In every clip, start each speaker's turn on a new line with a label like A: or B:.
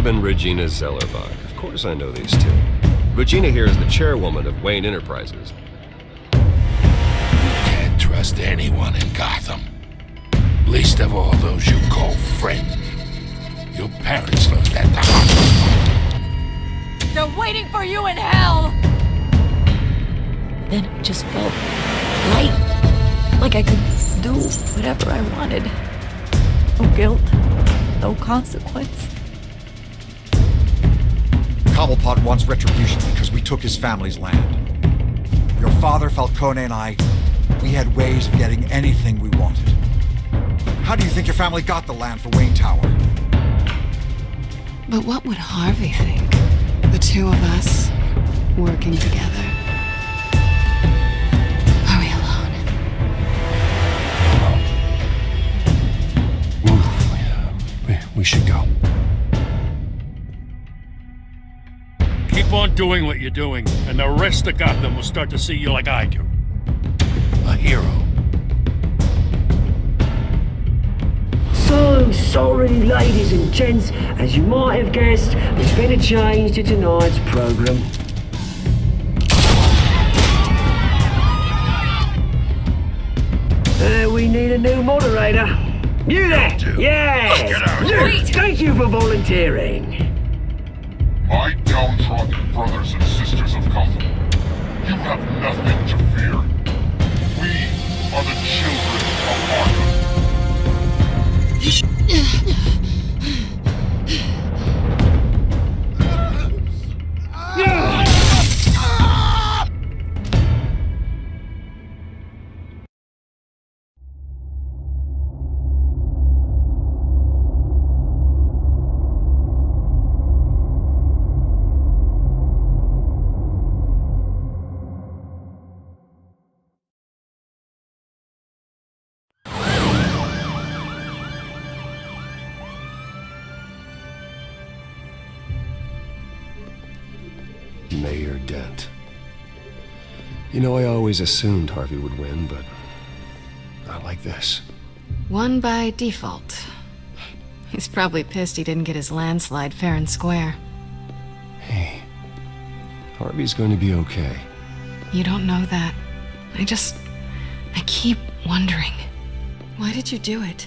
A: Bob and Regina Zellerbach. Of course I know these two. Regina here is the chairwoman of Wayne Enterprises.
B: You can't trust anyone in Gotham. Least of all those you call friends. Your parents left at the hospital.
C: They're waiting for you in hell!
D: Then it just felt light. Like I could do whatever I wanted. No guilt, no consequence.
E: Cobblepot wants retribution because we took his family's land. Your father, Falcone, and I, we had ways of getting anything we wanted. How do you think your family got the land for Wayne Tower?
F: But what would Harvey think? The two of us working together. Are we alone?
B: We should go.
G: Keep on doing what you're doing, and the rest of Gotham will start to see you like I do.
B: A hero.
H: So sorry, ladies and gents. As you might have guessed, there's been a change to tonight's program. We need a new moderator. You there? Yeah!
B: Get out of
H: You.
C: here.
H: Thank you for volunteering.
I: My downtrodden brothers and sisters of Gotham, you have nothing to fear. We are the children of Arkham.
A: Mayor Dent. You know, I always assumed Harvey would win, but not like this.
F: Won by default. He's probably pissed he didn't get his landslide fair and square.
A: Hey, Harvey's going to be okay.
F: You don't know that. I keep wondering. Why did you do it?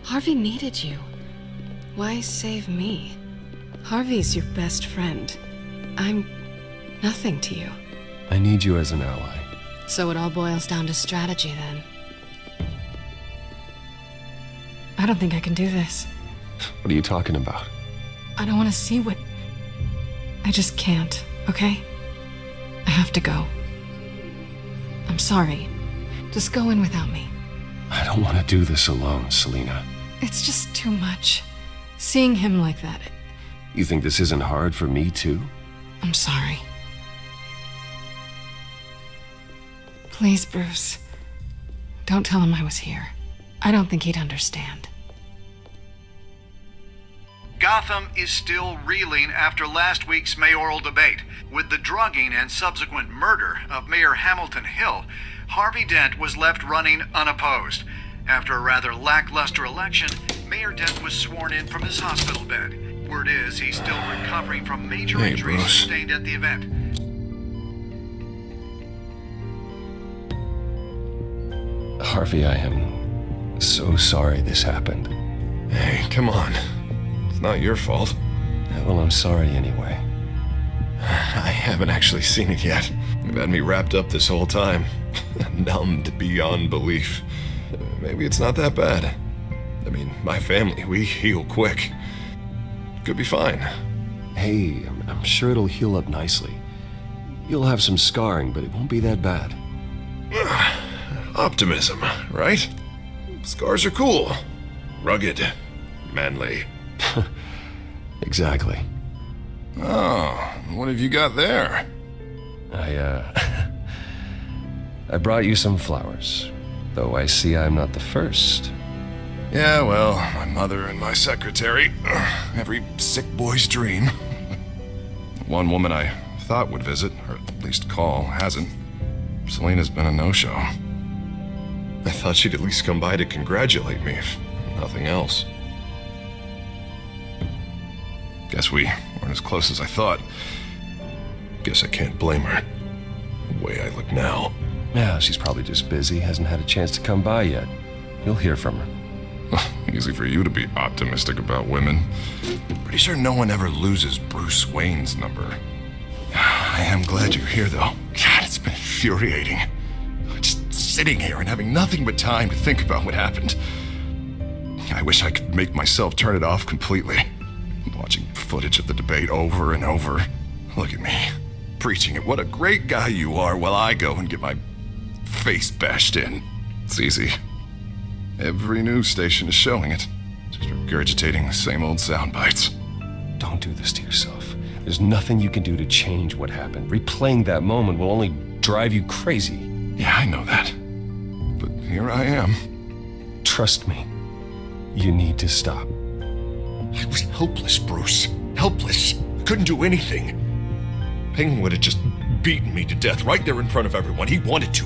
F: Harvey needed you. Why save me? Harvey's your best friend. I'm nothing to you.
A: I need you as an ally.
F: So it all boils down to strategy, then. I don't think I can do this.
A: What are you talking about?
F: I don't want to see what... I just can't, okay? I have to go. I'm sorry. Just go in without me.
A: I don't want to do this alone, Selina.
F: It's just too much. Seeing him like that,
A: You think this isn't hard for me, too?
F: I'm sorry. Please, Bruce. Don't tell him I was here. I don't think he'd understand.
J: Gotham is still reeling after last week's mayoral debate. With the drugging and subsequent murder of Mayor Hamilton Hill, Harvey Dent was left running unopposed. After a rather lackluster election, Mayor Dent was sworn in from his hospital bed. Word is he's still recovering from major injuries
B: Bruce.
J: sustained at the event.
A: Harvey, I am so sorry this happened.
K: Hey, come on. It's not your fault.
A: Yeah, well, I'm sorry anyway.
K: I haven't actually seen it yet. You've had me wrapped up this whole time. Numbed beyond belief. Maybe it's not that bad. I mean, my family, we heal quick. Could be fine.
A: Hey, I'm sure it'll heal up nicely. You'll have some scarring, but it won't be that bad.
K: Optimism, right? Scars are cool. Rugged. Manly.
A: Exactly.
K: Oh, what have you got there?
A: I brought you some flowers. Though I see I'm not the first.
K: Yeah, well, my mother and my secretary. Every sick boy's dream. One woman I thought would visit, or at least call, hasn't. Selina's been a no-show. I thought she'd at least come by to congratulate me, if nothing else. Guess we weren't as close as I thought. Guess I can't blame her. The way I look now.
A: Yeah, she's probably just busy, hasn't had a chance to come by yet. You'll hear from her.
K: Easy for you to be optimistic about women. Pretty sure no one ever loses Bruce Wayne's number. I am glad you're here, though. God, it's been infuriating. Just sitting here and having nothing but time to think about what happened. I wish I could make myself turn it off completely. Watching footage of the debate over and over. Look at me, preaching at what a great guy you are while I go and get my face bashed in. It's easy. Every news station is showing it. Just regurgitating the same old sound bites.
A: Don't do this to yourself. There's nothing you can do to change what happened. Replaying that moment will only drive you crazy.
K: Yeah, I know that. But here I am.
A: Trust me. You need to stop.
K: I was helpless, Bruce. Helpless. I couldn't do anything. Penguin would have just beaten me to death right there in front of everyone. He wanted to.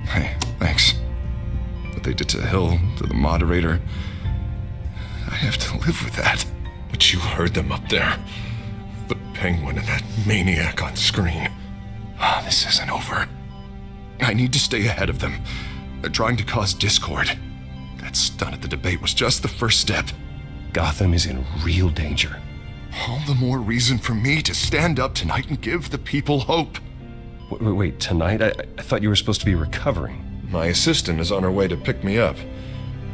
K: Hey, thanks. What they did to Hill, to the moderator, I have to live with that. But you heard them up there. The Penguin and that maniac on screen. This isn't over. I need to stay ahead of them. They're trying to cause discord. That stunt at the debate was just the first step.
A: Gotham is in real danger.
K: All the more reason for me to stand up tonight and give the people hope.
A: Wait, tonight? I thought you were supposed to be recovering.
K: My assistant is on her way to pick me up.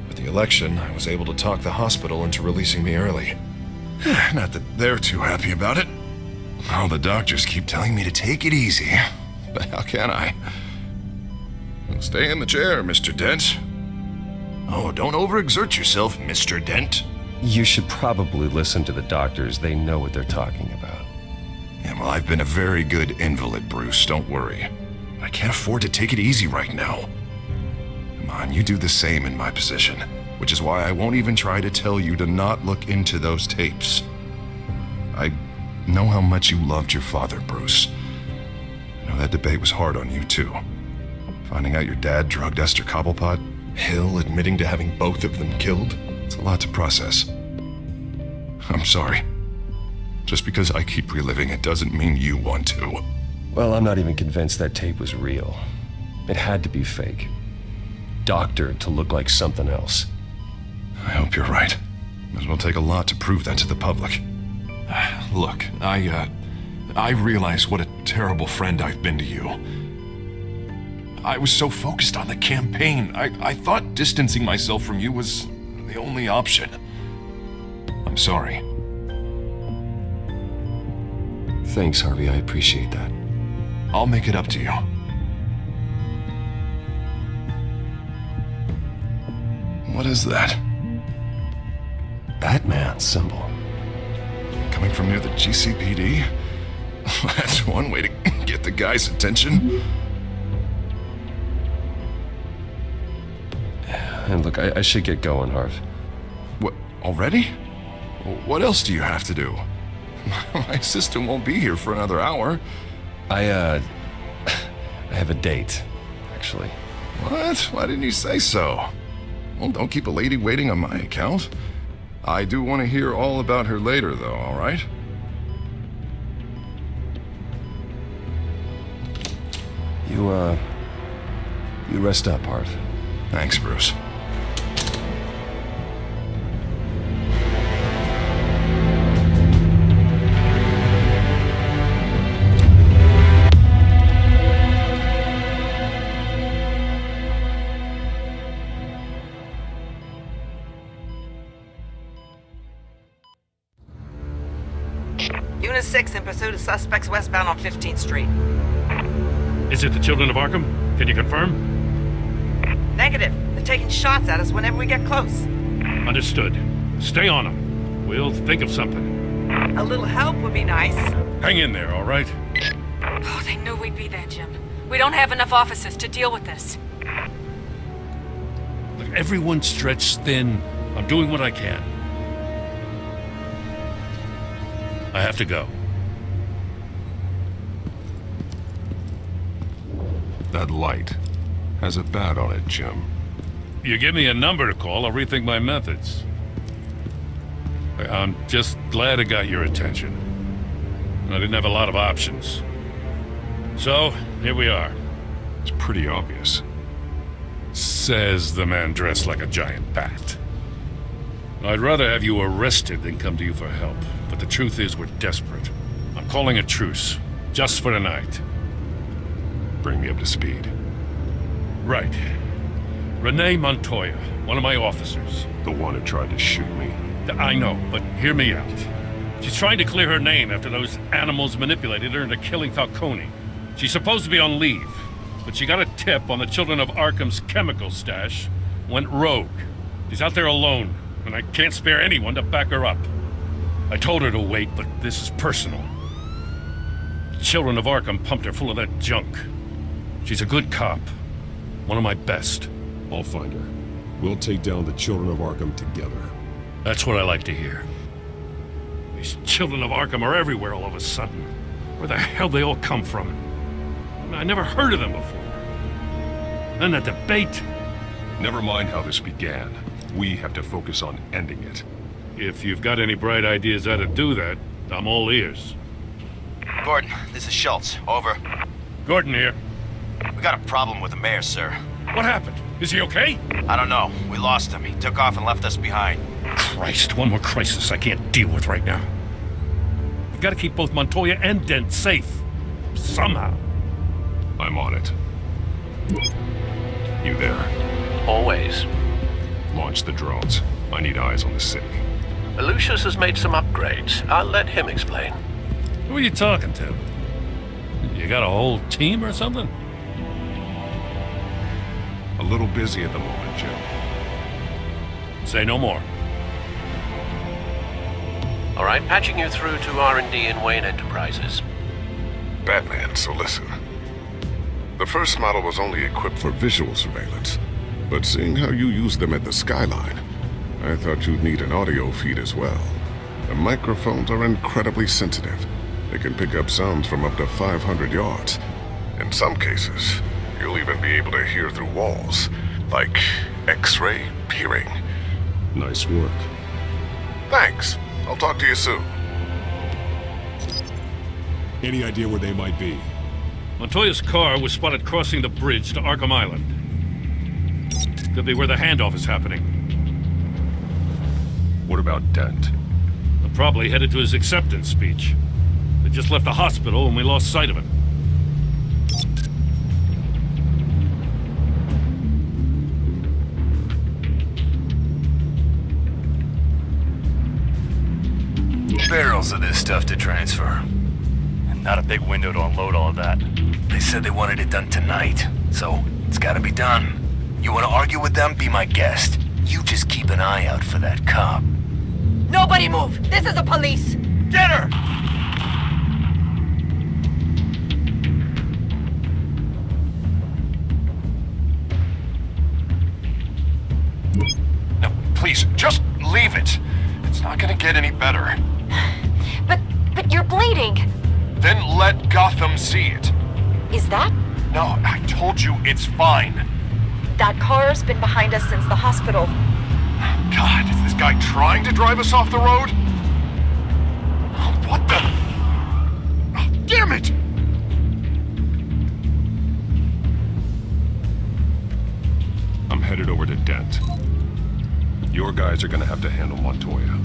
K: With the election, I was able to talk the hospital into releasing me early. Not that they're too happy about it. All the doctors keep telling me to take it easy. But how can I? Stay in the chair, Mr. Dent. Oh, don't overexert yourself, Mr. Dent.
A: You should probably listen to the doctors. They know what they're talking about.
K: Yeah, well, I've been a very good invalid, Bruce. Don't worry. I can't afford to take it easy right now. Come on, you do the same in my position. Which is why I won't even try to tell you to not look into those tapes. I know how much you loved your father, Bruce. I know that debate was hard on you, too. Finding out your dad drugged Esther Cobblepot, Hill admitting to having both of them killed. It's a lot to process. I'm sorry. Just because I keep reliving it doesn't mean you want to.
A: Well, I'm not even convinced that tape was real. It had to be fake. Doctored to look like something else.
K: I hope you're right. It will take a lot to prove that to the public.
L: Look, I realize what a terrible friend I've been to you. I was so focused on the campaign. I thought distancing myself from you was the only option. I'm sorry.
A: Thanks, Harvey. I appreciate that.
L: I'll make it up to you.
K: What is that?
A: Batman symbol.
K: Coming from near the GCPD? That's one way to get the guy's attention.
A: And look, I should get going, Harv.
K: What, already? What else do you have to do? My assistant won't be here for another hour.
A: I have a date, actually.
K: What? Why didn't you say so? Well, don't keep a lady waiting on my account. I do want to hear all about her later, though, all right?
A: You rest up, Harv.
K: Thanks, Bruce.
M: Unit 6 in pursuit of suspects westbound on 15th Street.
G: Is it the Children of Arkham? Can you confirm?
M: Negative. They're taking shots at us whenever we get close.
G: Understood. Stay on them. We'll think of something.
M: A little help would be nice.
G: Hang in there, all right?
C: Oh, they knew we'd be there, Jim. We don't have enough officers to deal with this.
G: Look, everyone's stretched thin. I'm doing what I can. I have to go.
I: That light has a bat on it, Jim.
G: You give me a number to call, I'll rethink my methods. I'm just glad it got your attention. I didn't have a lot of options. So, here we are.
K: It's pretty obvious.
G: Says the man dressed like a giant bat. I'd rather have you arrested than come to you for help, but the truth is we're desperate. I'm calling a truce, just for tonight.
K: Bring me up to speed.
G: Right. Renee Montoya, one of my officers.
K: The one who tried to shoot me.
G: I know, but hear me out. She's trying to clear her name after those animals manipulated her into killing Falcone. She's supposed to be on leave, but she got a tip on the Children of Arkham's chemical stash, went rogue. She's out there alone, and I can't spare anyone to back her up. I told her to wait, but this is personal. Children of Arkham pumped her full of that junk. She's a good cop. One of my best.
N: I'll find her. We'll take down the Children of Arkham together.
G: That's what I like to hear. These Children of Arkham are everywhere all of a sudden. Where the hell they all come from? I never heard of them before. And that debate.
K: Never mind how this began. We have to focus on ending it.
G: If you've got any bright ideas how to do that, I'm all ears.
O: Gordon, this is Schultz. Over.
G: Gordon here.
O: We got a problem with the mayor, sir.
G: What happened? Is he okay?
O: I don't know. We lost him. He took off and left us behind.
G: Christ, one more crisis I can't deal with right now. We've got to keep both Montoya and Dent safe. Somehow.
K: I'm on it. You there?
P: Always.
K: Launch the drones. I need eyes on the city.
P: Lucius has made some upgrades. I'll let him explain.
G: Who are you talking to? You got a whole team or something?
K: A little busy at the moment, Jim.
G: Say no more.
P: All right, patching you through to R&D in Wayne Enterprises.
Q: Batman, so listen. The first model was only equipped for visual surveillance, but seeing how you use them at the skyline, I thought you'd need an audio feed as well. The microphones are incredibly sensitive. They can pick up sounds from up to 500 yards. In some cases, you'll even be able to hear through walls, like X-ray peering.
N: Nice work.
Q: Thanks. I'll talk to you soon.
N: Any idea where they might be?
G: Montoya's car was spotted crossing the bridge to Arkham Island. Could be where the handoff is happening.
K: What about Dent?
G: They're probably headed to his acceptance speech. They just left the hospital and we lost sight of him.
R: Barrels of this stuff to transfer. And not a big window to unload all of that. They said they wanted it done tonight, so it's gotta be done. You wanna argue with them? Be my guest. You just keep an eye out for that cop.
C: Nobody move! This is the police!
R: Get her!
L: No, please, just leave it. It's not gonna get any better.
C: But you're bleeding!
L: Then let Gotham see it.
C: Is that?
L: No, I told you it's fine.
C: That car's been behind us since the hospital.
L: God, is this guy trying to drive us off the road? What the? Oh, damn it!
K: I'm headed over to Dent. Your guys are gonna have to handle Montoya.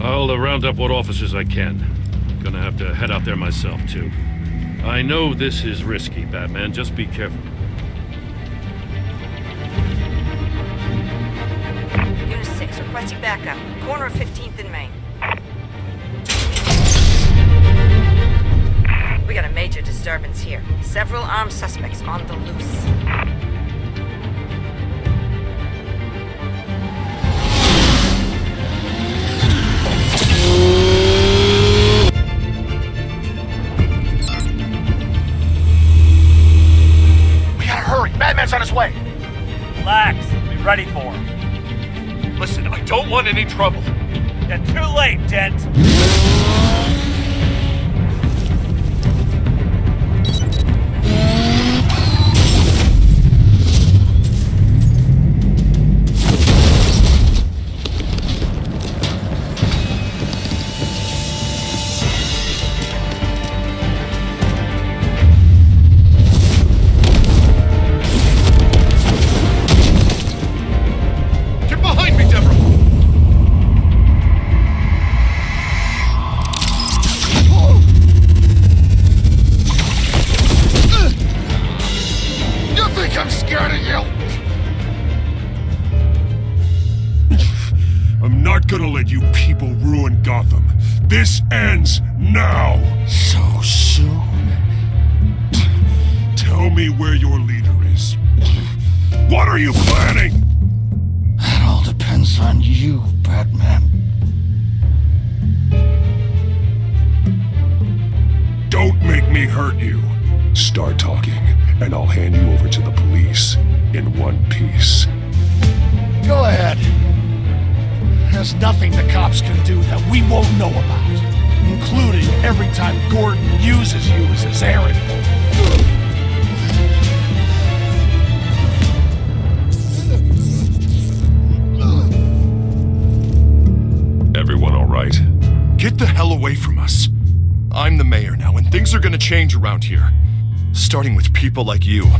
G: I'll round up what officers I can. Gonna have to head out there myself, too. I know this is risky, Batman. Just be careful.
M: Unit 6, requesting backup. Corner of 15th and Main. We got a major disturbance here. Several armed suspects on the loose.
R: Batman's on his way.
S: Relax. Be ready for him.
L: Listen, I don't want any trouble.
S: You're too late, Dent.
N: gonna let you people ruin Gotham. This ends now!
B: So soon?
N: Tell me where your leader is. What are you planning?
B: That all depends on you, Batman.
N: Don't make me hurt you. Start talking, and I'll hand you over to the police in one piece.
B: Go ahead. There's nothing the cops can do that we won't know about, including every time Gordon uses you as his errand boy.
K: Everyone all right? Get the hell away from us. I'm the mayor now, and things are gonna change around here. Starting with people like you.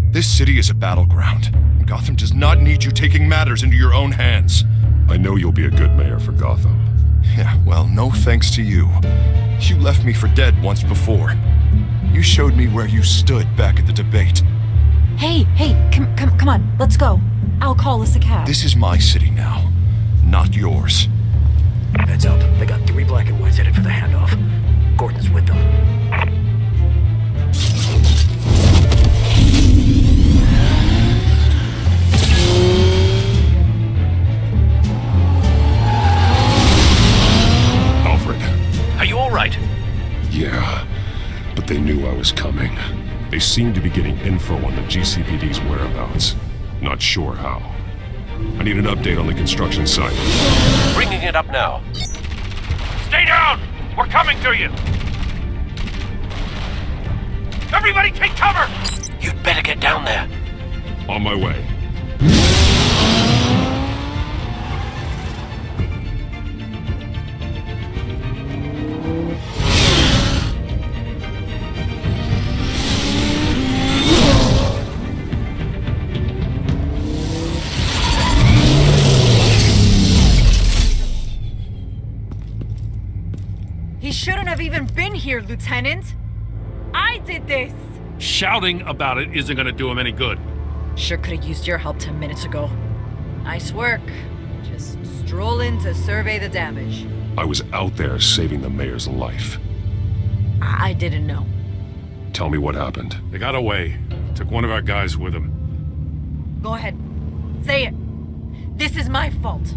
K: This city is a battleground. Gotham does not need you taking matters into your own hands.
N: I know you'll be a good mayor for Gotham.
K: Yeah, well, no thanks to you. You left me for dead once before. You showed me where you stood back at the debate.
D: Hey, come on, let's go. I'll call us a cab.
K: This is my city now, not yours.
P: Heads up. They got 3 black and whites headed for the handoff. Gordon's with them.
N: Alfred.
P: Are you all right?
N: Yeah, but they knew I was coming. They seem to be getting info on the GCPD's whereabouts. Not sure how. I need an update on the construction site.
P: Bringing it up now.
S: Stay down! We're coming to you! Everybody take cover!
P: You'd better get down there.
N: On my way.
C: He shouldn't have even been here, Lieutenant. I did this.
G: Shouting about it isn't gonna do him any good.
C: Sure could have used your help 10 minutes ago. Nice work. Just stroll in to survey the damage.
N: I was out there saving the mayor's life.
C: I didn't know.
N: Tell me what happened.
G: They got away. Took one of our guys with them.
C: Go ahead. Say it. This is my fault.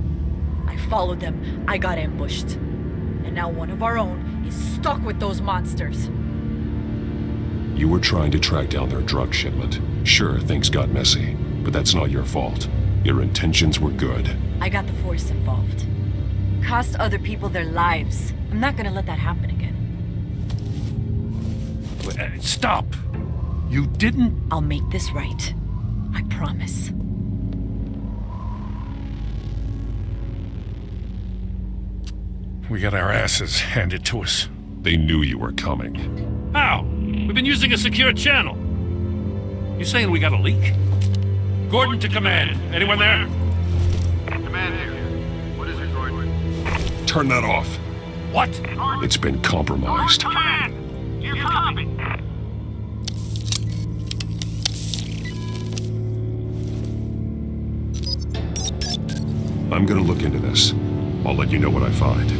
C: I followed them. I got ambushed. And now one of our own is stuck with those monsters.
N: You were trying to track down their drug shipment. Sure, things got messy, but that's not your fault. Your intentions were good.
C: I got the Force involved. Cost other people their lives. I'm not gonna let that happen again.
G: Stop! You didn't...
C: I'll make this right. I promise.
G: We got our asses handed to us.
N: They knew you were coming.
G: How? We've been using a secure channel. You saying we got a leak? Gordon to command. Anyone there?
I: Command here. What is it, Gordon?
N: Turn that off.
G: What?
N: It's been compromised.
S: Command! You copy?
N: I'm gonna look into this. I'll let you know what I find.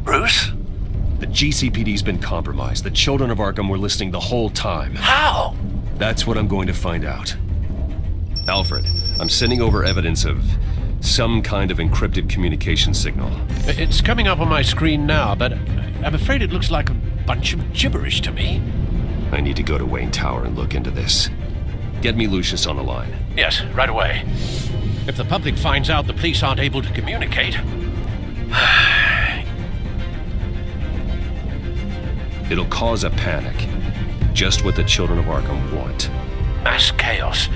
P: Bruce?
A: The GCPD's been compromised. The children of Arkham were listening the whole time.
P: How?
A: That's what I'm going to find out. Alfred, I'm sending over evidence of some kind of encrypted communication signal.
P: It's coming up on my screen now, but I'm afraid it looks like a bunch of gibberish to me.
A: I need to go to Wayne Tower and look into this. Get me Lucius on the line.
P: Yes, right away. If the public finds out the police aren't able to communicate...
A: It'll cause a panic. Just what the children of Arkham want.
P: Mass chaos.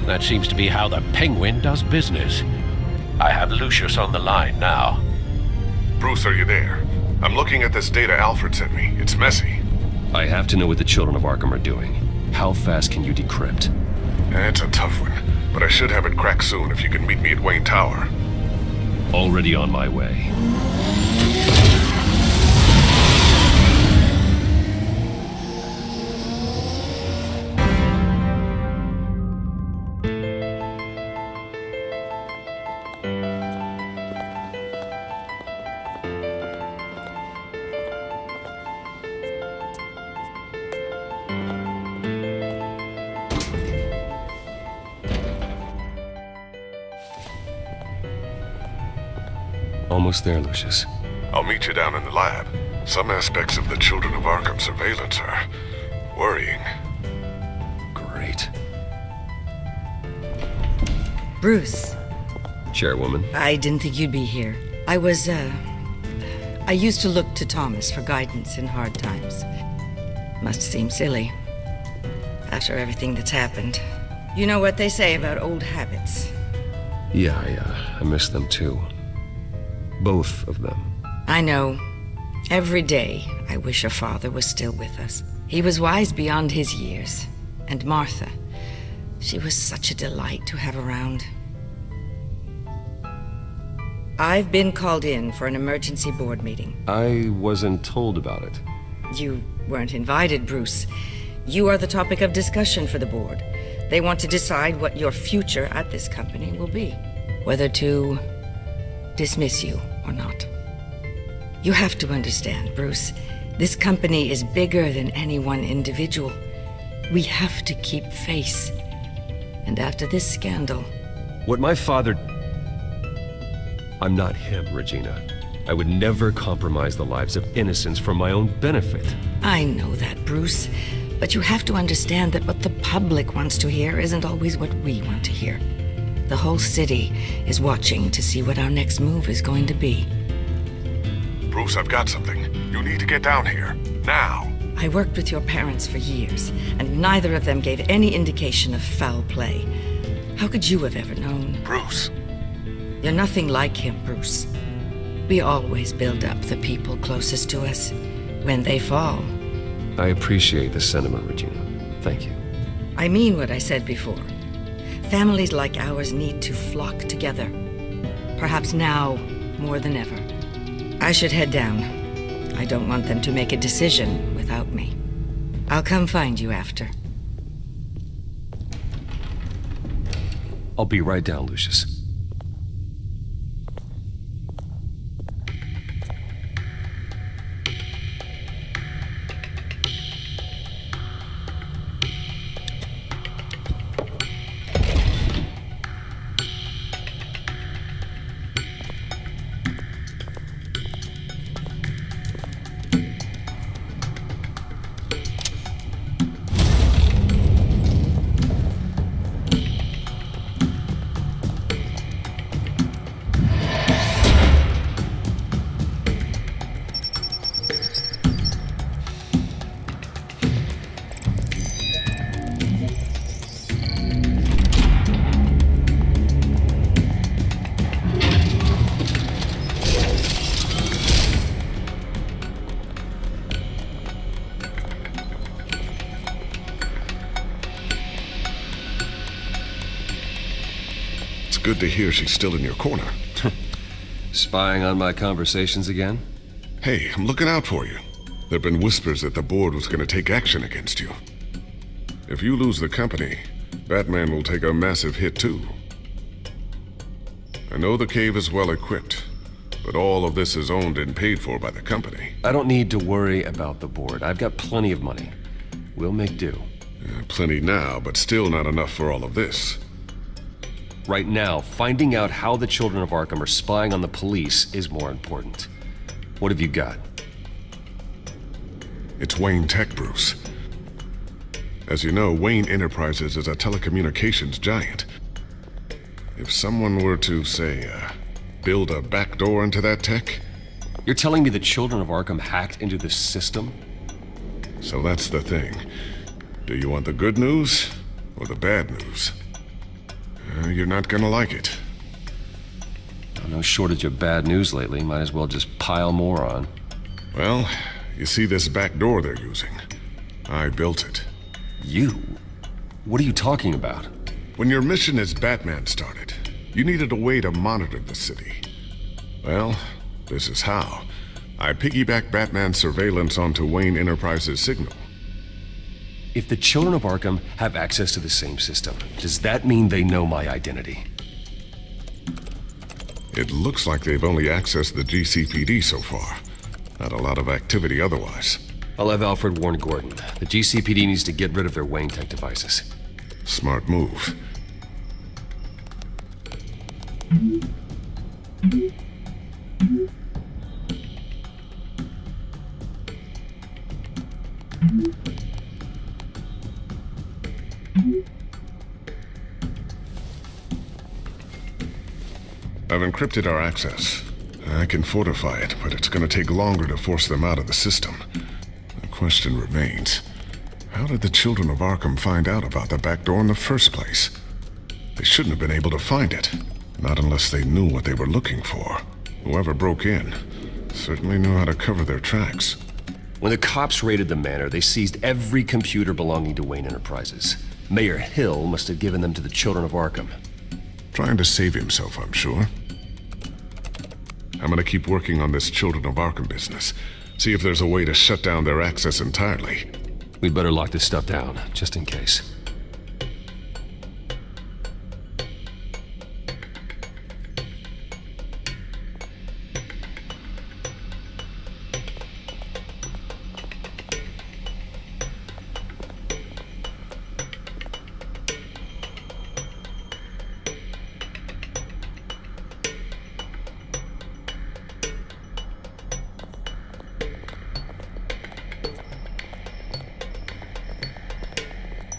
P: That seems to be how the Penguin does business. I have Lucius on the line now.
Q: Bruce, are you there? I'm looking at this data Alfred sent me. It's messy.
A: I have to know what the children of Arkham are doing. How fast can you decrypt?
Q: That's a tough one, but I should have it cracked soon if you can meet me at Wayne Tower.
A: Already on my way. Almost there, Lucius.
Q: I'll meet you down in the lab. Some aspects of the Children of Arkham surveillance are worrying.
A: Great.
T: Bruce.
A: Chairwoman.
T: I didn't think you'd be here. I used to look to Thomas for guidance in hard times. Must seem silly. After everything that's happened. You know what they say about old habits.
A: Yeah, I miss them too. Both of them.
T: I know. Every day, I wish our father was still with us. He was wise beyond his years. And Martha, she was such a delight to have around. I've been called in for an emergency board meeting.
A: I wasn't told about it.
T: You weren't invited, Bruce. You are the topic of discussion for the board. They want to decide what your future at this company will be. Whether to dismiss you or not. You have to understand, Bruce, this company is bigger than any one individual. We have to keep face. And after this scandal...
A: What my father... I'm not him, Regina. I would never compromise the lives of innocents for my own benefit.
T: I know that, Bruce. But you have to understand that what the public wants to hear isn't always what we want to hear. The whole city is watching to see what our next move is going to be.
Q: Bruce, I've got something. You need to get down here. Now.
T: I worked with your parents for years, and neither of them gave any indication of foul play. How could you have ever known?
Q: Bruce.
T: You're nothing like him, Bruce. We always build up the people closest to us. When they fall...
A: I appreciate the sentiment, Regina. Thank you.
T: I mean what I said before. Families like ours need to flock together. Perhaps now, more than ever. I should head down. I don't want them to make a decision without me. I'll come find you after.
A: I'll be right down, Lucius.
Q: Good to hear she's still in your corner.
A: Spying on my conversations again?
Q: Hey, I'm looking out for you. There've been whispers that the board was going to take action against you. If you lose the company, Batman will take a massive hit too. I know the cave is well equipped, but all of this is owned and paid for by the company.
A: I don't need to worry about the board. I've got plenty of money. We'll make do.
Q: Plenty now, but still not enough for all of this.
A: Right now, finding out how the Children of Arkham are spying on the police is more important. What have you got?
Q: It's Wayne Tech, Bruce. As you know, Wayne Enterprises is a telecommunications giant. If someone were to, say, build a backdoor into that tech...
A: You're telling me the Children of Arkham hacked into this system?
Q: So that's the thing. Do you want the good news or the bad news? You're not gonna like it.
A: No shortage of bad news lately. Might as well just pile more on.
Q: Well, you see this back door they're using. I built it.
A: You? What are you talking about?
Q: When your mission as Batman started, you needed a way to monitor the city. Well, this is how. I piggybacked Batman's surveillance onto Wayne Enterprises' signal.
A: If the children of Arkham have access to the same system, does that mean they know my identity?
Q: It looks like they've only accessed the GCPD so far. Not a lot of activity otherwise.
A: I'll have Alfred warn Gordon. The GCPD needs to get rid of their Wayne Tech devices.
Q: Smart move. I've encrypted our access. I can fortify it, but it's gonna take longer to force them out of the system. The question remains, how did the children of Arkham find out about the back door in the first place? They shouldn't have been able to find it, not unless they knew what they were looking for. Whoever broke in certainly knew how to cover their tracks.
A: When the cops raided the manor, they seized every computer belonging to Wayne Enterprises. Mayor Hill must have given them to the children of Arkham.
Q: Trying to save himself, I'm sure. I'm gonna keep working on this Children of Arkham business. See if there's a way to shut down their access entirely.
A: We'd better lock this stuff down, just in case.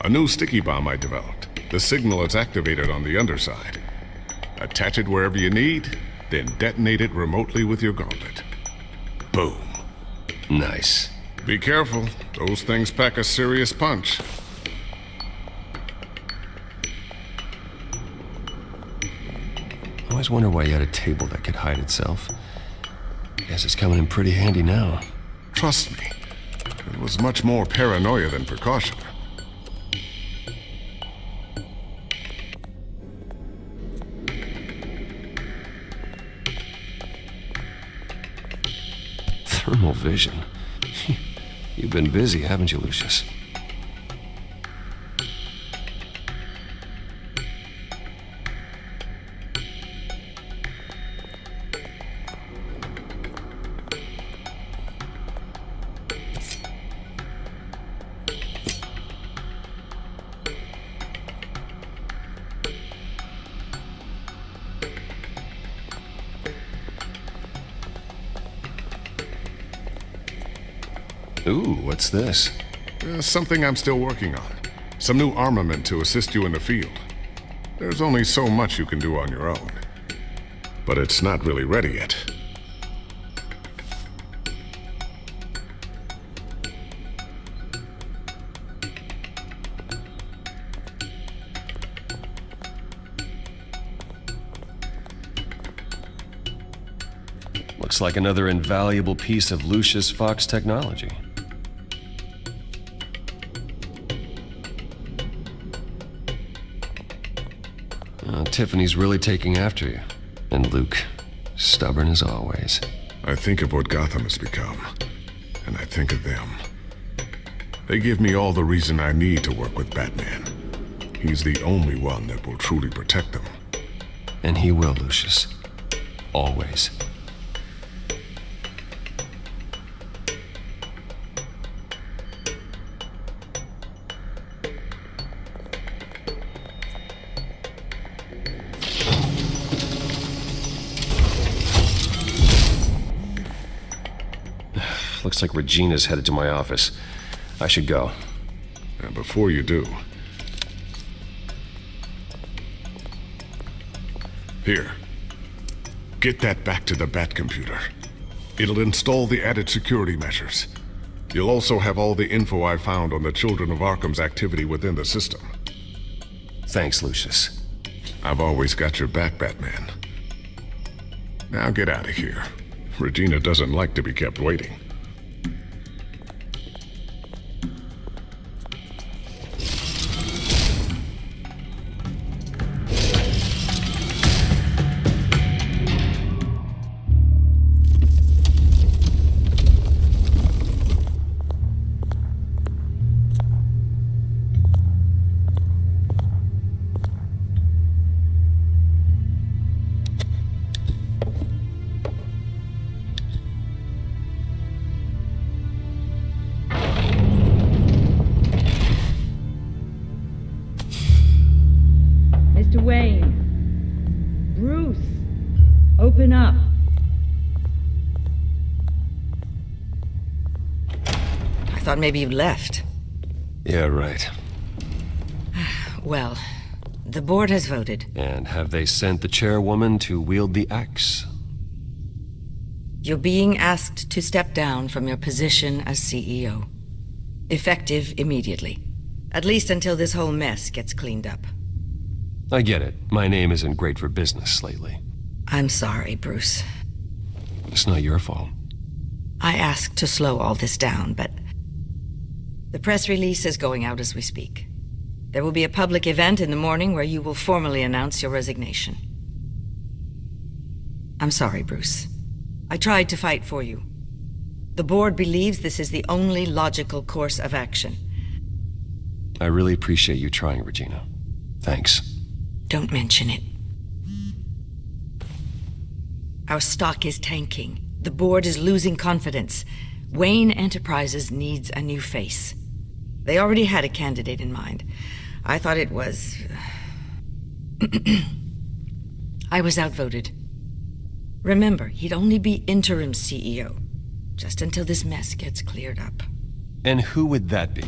Q: A new sticky bomb I developed. The signal is activated on the underside. Attach it wherever you need, then detonate it remotely with your gauntlet. Boom.
A: Nice.
Q: Be careful. Those things pack a serious punch.
A: I always wonder why you had a table that could hide itself. Guess it's coming in pretty handy now.
Q: Trust me, it was much more paranoia than precaution.
A: Thermal vision. You've been busy, haven't you, Lucius? Ooh, what's this?
Q: Something I'm still working on. Some new armament to assist you in the field. There's only so much you can do on your own. But it's not really ready yet.
A: Looks like another invaluable piece of Lucius Fox technology. Tiffany's really taking after you. And Luke, stubborn as always.
Q: I think of what Gotham has become, and I think of them. They give me all the reason I need to work with Batman. He's the only one that will truly protect them.
A: And he will, Lucius. Always. Looks like Regina's headed to my office. I should go.
Q: And before you do... Here. Get that back to the Batcomputer. It'll install the added security measures. You'll also have all the info I found on the Children of Arkham's activity within the system.
A: Thanks, Lucius.
Q: I've always got your back, Batman. Now get out of here. Regina doesn't like to be kept waiting.
T: thought maybe you'd left.
A: Yeah, right.
T: Well, the board has voted.
A: And have they sent the chairwoman to wield the axe?
T: You're being asked to step down from your position as CEO. Effective immediately. At least until this whole mess gets cleaned up.
A: I get it. My name isn't great for business lately.
T: I'm sorry, Bruce.
A: It's not your fault.
T: I asked to slow all this down, but the press release is going out as we speak. There will be a public event in the morning where you will formally announce your resignation. I'm sorry, Bruce. I tried to fight for you. The board believes this is the only logical course of action.
A: I really appreciate you trying, Regina. Thanks.
T: Don't mention it. Our stock is tanking. The board is losing confidence. Wayne Enterprises needs a new face. They already had a candidate in mind. I thought it was... I was outvoted. Remember, he'd only be interim CEO, just until this mess gets cleared up.
A: And who would that be?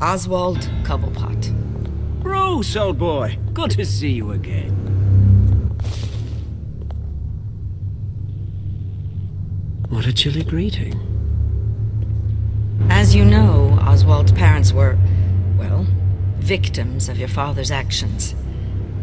T: Oswald Cobblepot.
U: Bruce, old boy. Good to see you again. What a chilly greeting.
T: As you know, Oswald's parents were, well, victims of your father's actions.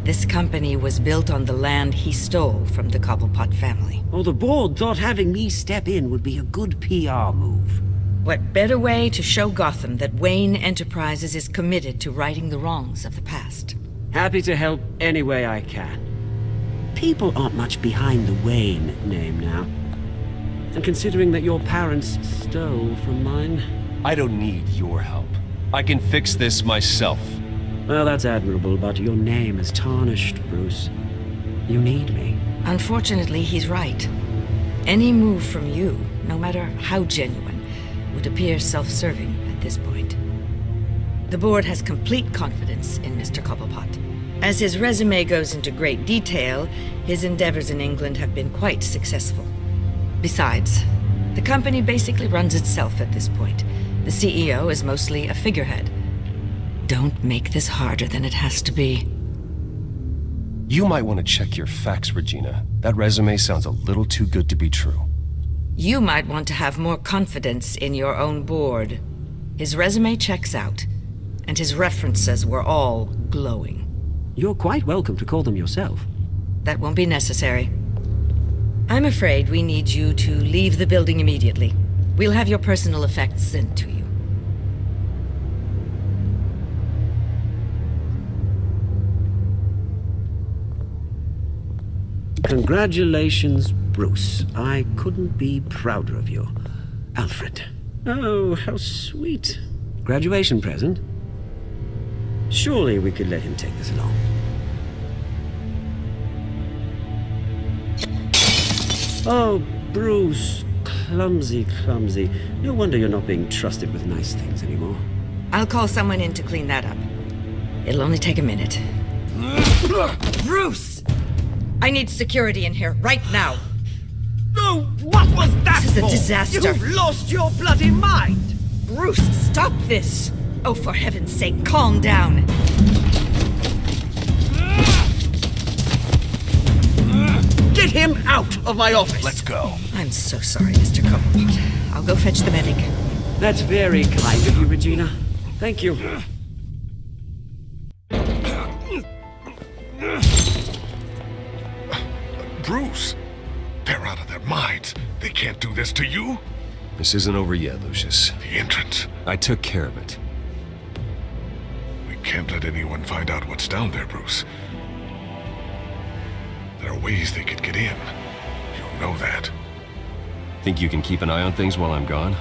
T: This company was built on the land he stole from the Cobblepot family.
U: Oh, the board thought having me step in would be a good PR move.
T: What better way to show Gotham that Wayne Enterprises is committed to righting the wrongs of the past?
U: Happy to help any way I can. People aren't much behind the Wayne name now. And considering that your parents stole from mine...
A: I don't need your help. I can fix this myself.
U: Well, that's admirable, but your name is tarnished, Bruce. You need me.
T: Unfortunately, he's right. Any move from you, no matter how genuine, would appear self-serving at this point. The board has complete confidence in Mr. Cobblepot. As his resume goes into great detail, his endeavors in England have been quite successful. Besides, the company basically runs itself at this point. The CEO is mostly a figurehead. Don't make this harder than it has to be.
A: You might want to check your facts, Regina. That resume sounds a little too good to be true.
T: You might want to have more confidence in your own board. His resume checks out, and his references were all glowing.
U: You're quite welcome to call them yourself.
T: That won't be necessary. I'm afraid we need you to leave the building immediately. We'll have your personal effects sent to you.
U: Congratulations, Bruce. I couldn't be prouder of you. Alfred. Oh, how sweet. Graduation present? Surely we could let him take this along. Oh, Bruce. Clumsy, clumsy. No wonder you're not being trusted with nice things anymore.
T: I'll call someone in to clean that up. It'll only take a minute. Bruce! I need security in here, right now.
U: Oh, what was that
T: This is a
U: for?
T: disaster.
U: You've lost your bloody mind!
T: Bruce, stop this! Oh, for heaven's sake, calm down.
U: Get him out of my office!
O: Let's go.
T: I'm so sorry, Mr. Cobblepot. I'll go fetch the medic.
U: That's very kind of you, Regina. Thank you.
Q: Bruce, they're out of their minds. They can't do this to you.
A: This isn't over yet, Lucius.
Q: The entrance.
A: I took care of it.
Q: We can't let anyone find out what's down there, Bruce. There are ways they could get in. You know that.
A: Think you can keep an eye on things while I'm gone?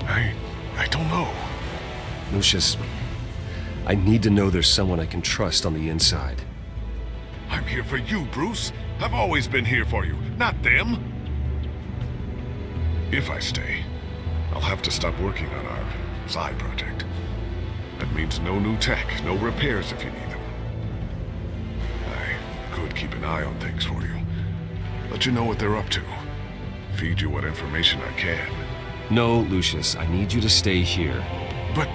Q: I don't know.
A: Lucius, I need to know there's someone I can trust on the inside.
Q: I'm here for you, Bruce. I've always been here for you, not them. If I stay, I'll have to stop working on our side project. That means no new tech, no repairs if you need them. I could keep an eye on things for you, Let you know what they're up to. Feed you what information I can.
A: No, Lucius, I need you to stay here.
Q: But...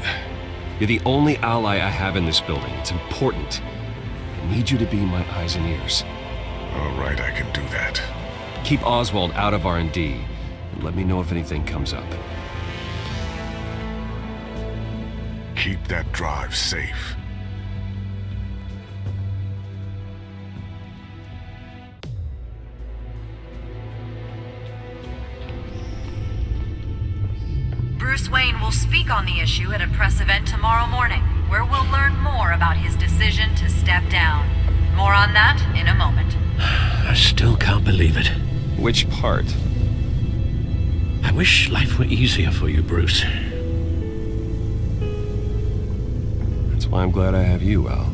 A: You're the only ally I have in this building. It's important. I need you to be my eyes and ears.
Q: All right, I can do that.
A: Keep Oswald out of R&D, and let me know if anything comes up.
Q: Keep that drive safe.
C: Bruce Wayne will speak on the issue at a press event tomorrow morning, where we'll learn more about his decision to step down. More on that in a moment.
P: I still can't believe it.
A: Which part?
P: I wish life were easier for you, Bruce.
A: That's why I'm glad I have you, Al.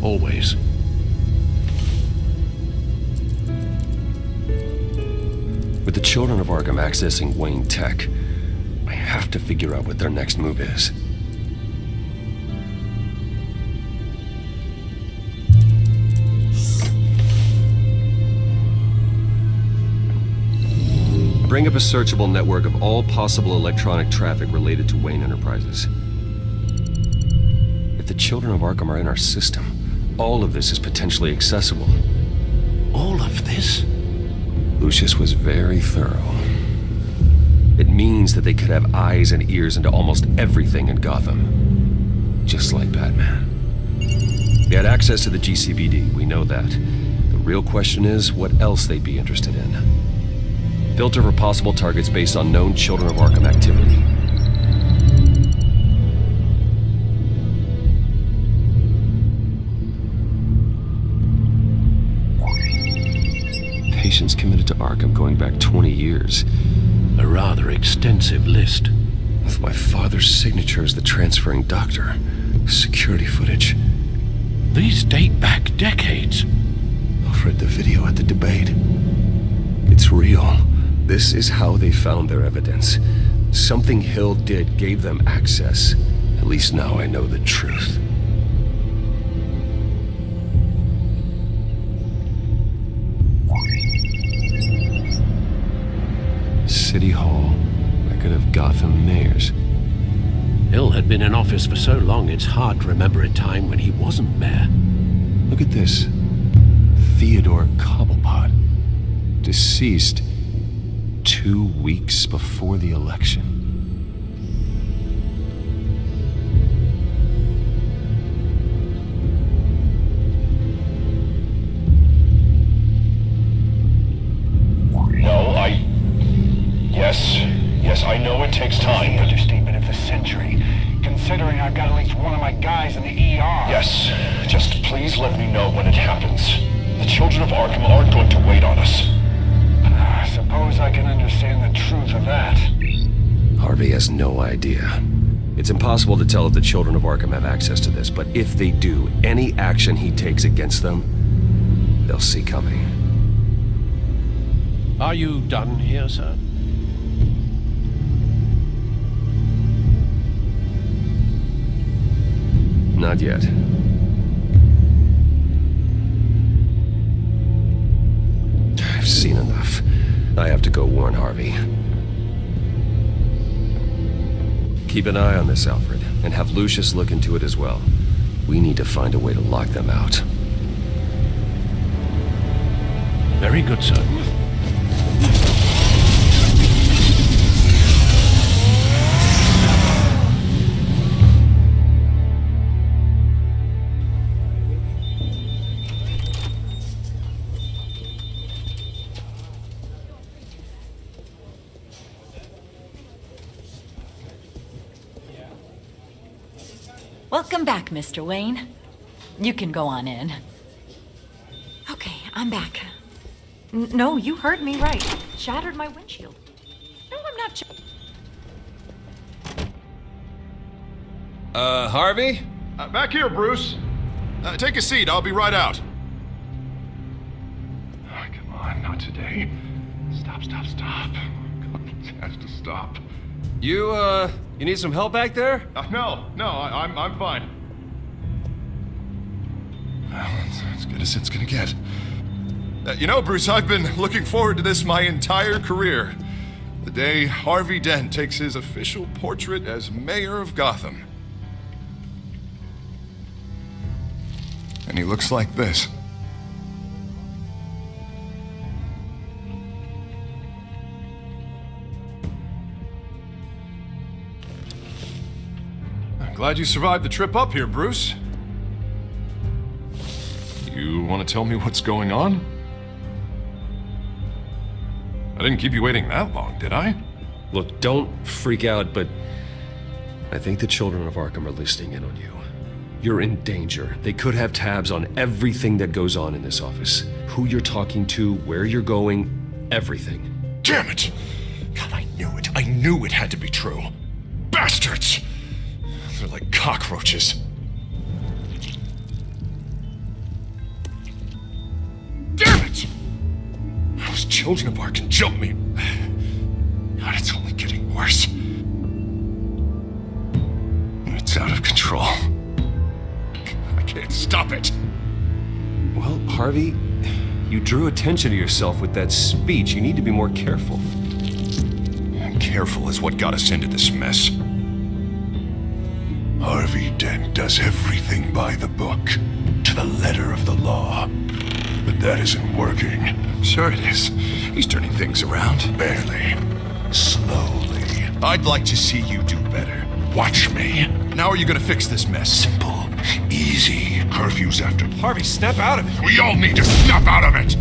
P: Always.
A: With the children of Arkham accessing Wayne Tech, I have to figure out what their next move is. Bring up a searchable network of all possible electronic traffic related to Wayne Enterprises. If the children of Arkham are in our system, all of this is potentially accessible.
P: All of this?
A: Lucius was very thorough. It means that they could have eyes and ears into almost everything in Gotham. Just like Batman. They had access to the GCPD, we know that. The real question is what else they'd be interested in. Filter for possible targets based on known Children of Arkham activity. Patients committed to Arkham going back 20 years.
P: A rather extensive list.
A: With my father's signature as the transferring doctor. Security footage.
P: These date back decades.
A: I've read the video at the debate. It's real. This is how they found their evidence. Something Hill did gave them access. At least now I know the truth. City Hall, record of Gotham mayors.
P: Hill had been in office for so long it's hard to remember a time when he wasn't mayor.
A: Look at this. Theodore Cobblepot. Deceased 2 weeks before the election.
E: Yes, I know it takes time. Understatement of the century, considering I've got at least one of my guys in the ER.
L: Yes, just please let me know when it happens. The children of Arkham aren't going to wait on us.
E: I suppose I can understand the truth of that.
A: Harvey has no idea. It's impossible to tell if the children of Arkham have access to this, but if they do, any action he takes against them, they'll see coming.
P: Are you done here, sir?
A: Not yet. I've seen enough. I have to go warn Harvey. Keep an eye on this, Alfred, and have Lucius look into it as well. We need to find a way to lock them out.
P: Very good, sir.
C: Welcome back, Mr. Wayne. You can go on in. Okay, I'm back. No, you heard me right. Shattered my windshield. No, I'm not.
K: Harvey?
V: Back here, Bruce. Take a seat. I'll be right out.
Q: Oh, come on, not today. Stop. God, it has to stop.
A: You need some help back there?
V: No, I'm fine.
K: Well, it's as good as it's gonna get. You know, Bruce, I've been looking forward to this my entire career. The day Harvey Dent takes his official portrait as mayor of Gotham. And he looks like this. I'm glad you survived the trip up here, Bruce.
L: You want to tell me what's going on? I didn't keep you waiting that long, did I?
A: Look, don't freak out, but I think the children of Arkham are listening in on you. You're in danger. They could have tabs on everything that goes on in this office. Who you're talking to, where you're going, everything.
K: Damn it! God, I knew it. I knew it had to be true. Bastards! They're like cockroaches. Damn it! Those children of Arkham jumped me. God, it's only getting worse. It's out of control. I can't stop it.
A: Well, Harvey, you drew attention to yourself with that speech. You need to be more careful.
K: Careful is what got us into this mess.
Q: Harvey Dent does everything by the book, to the letter of the law. But that isn't working.
K: Sure it is. He's turning things around.
Q: Barely. Slowly.
K: I'd like to see you do better.
Q: Watch me.
K: Now are you gonna fix this mess?
Q: Simple. Easy. Curfews after...
A: Harvey, snap out of it.
Q: We all need to snap out of it!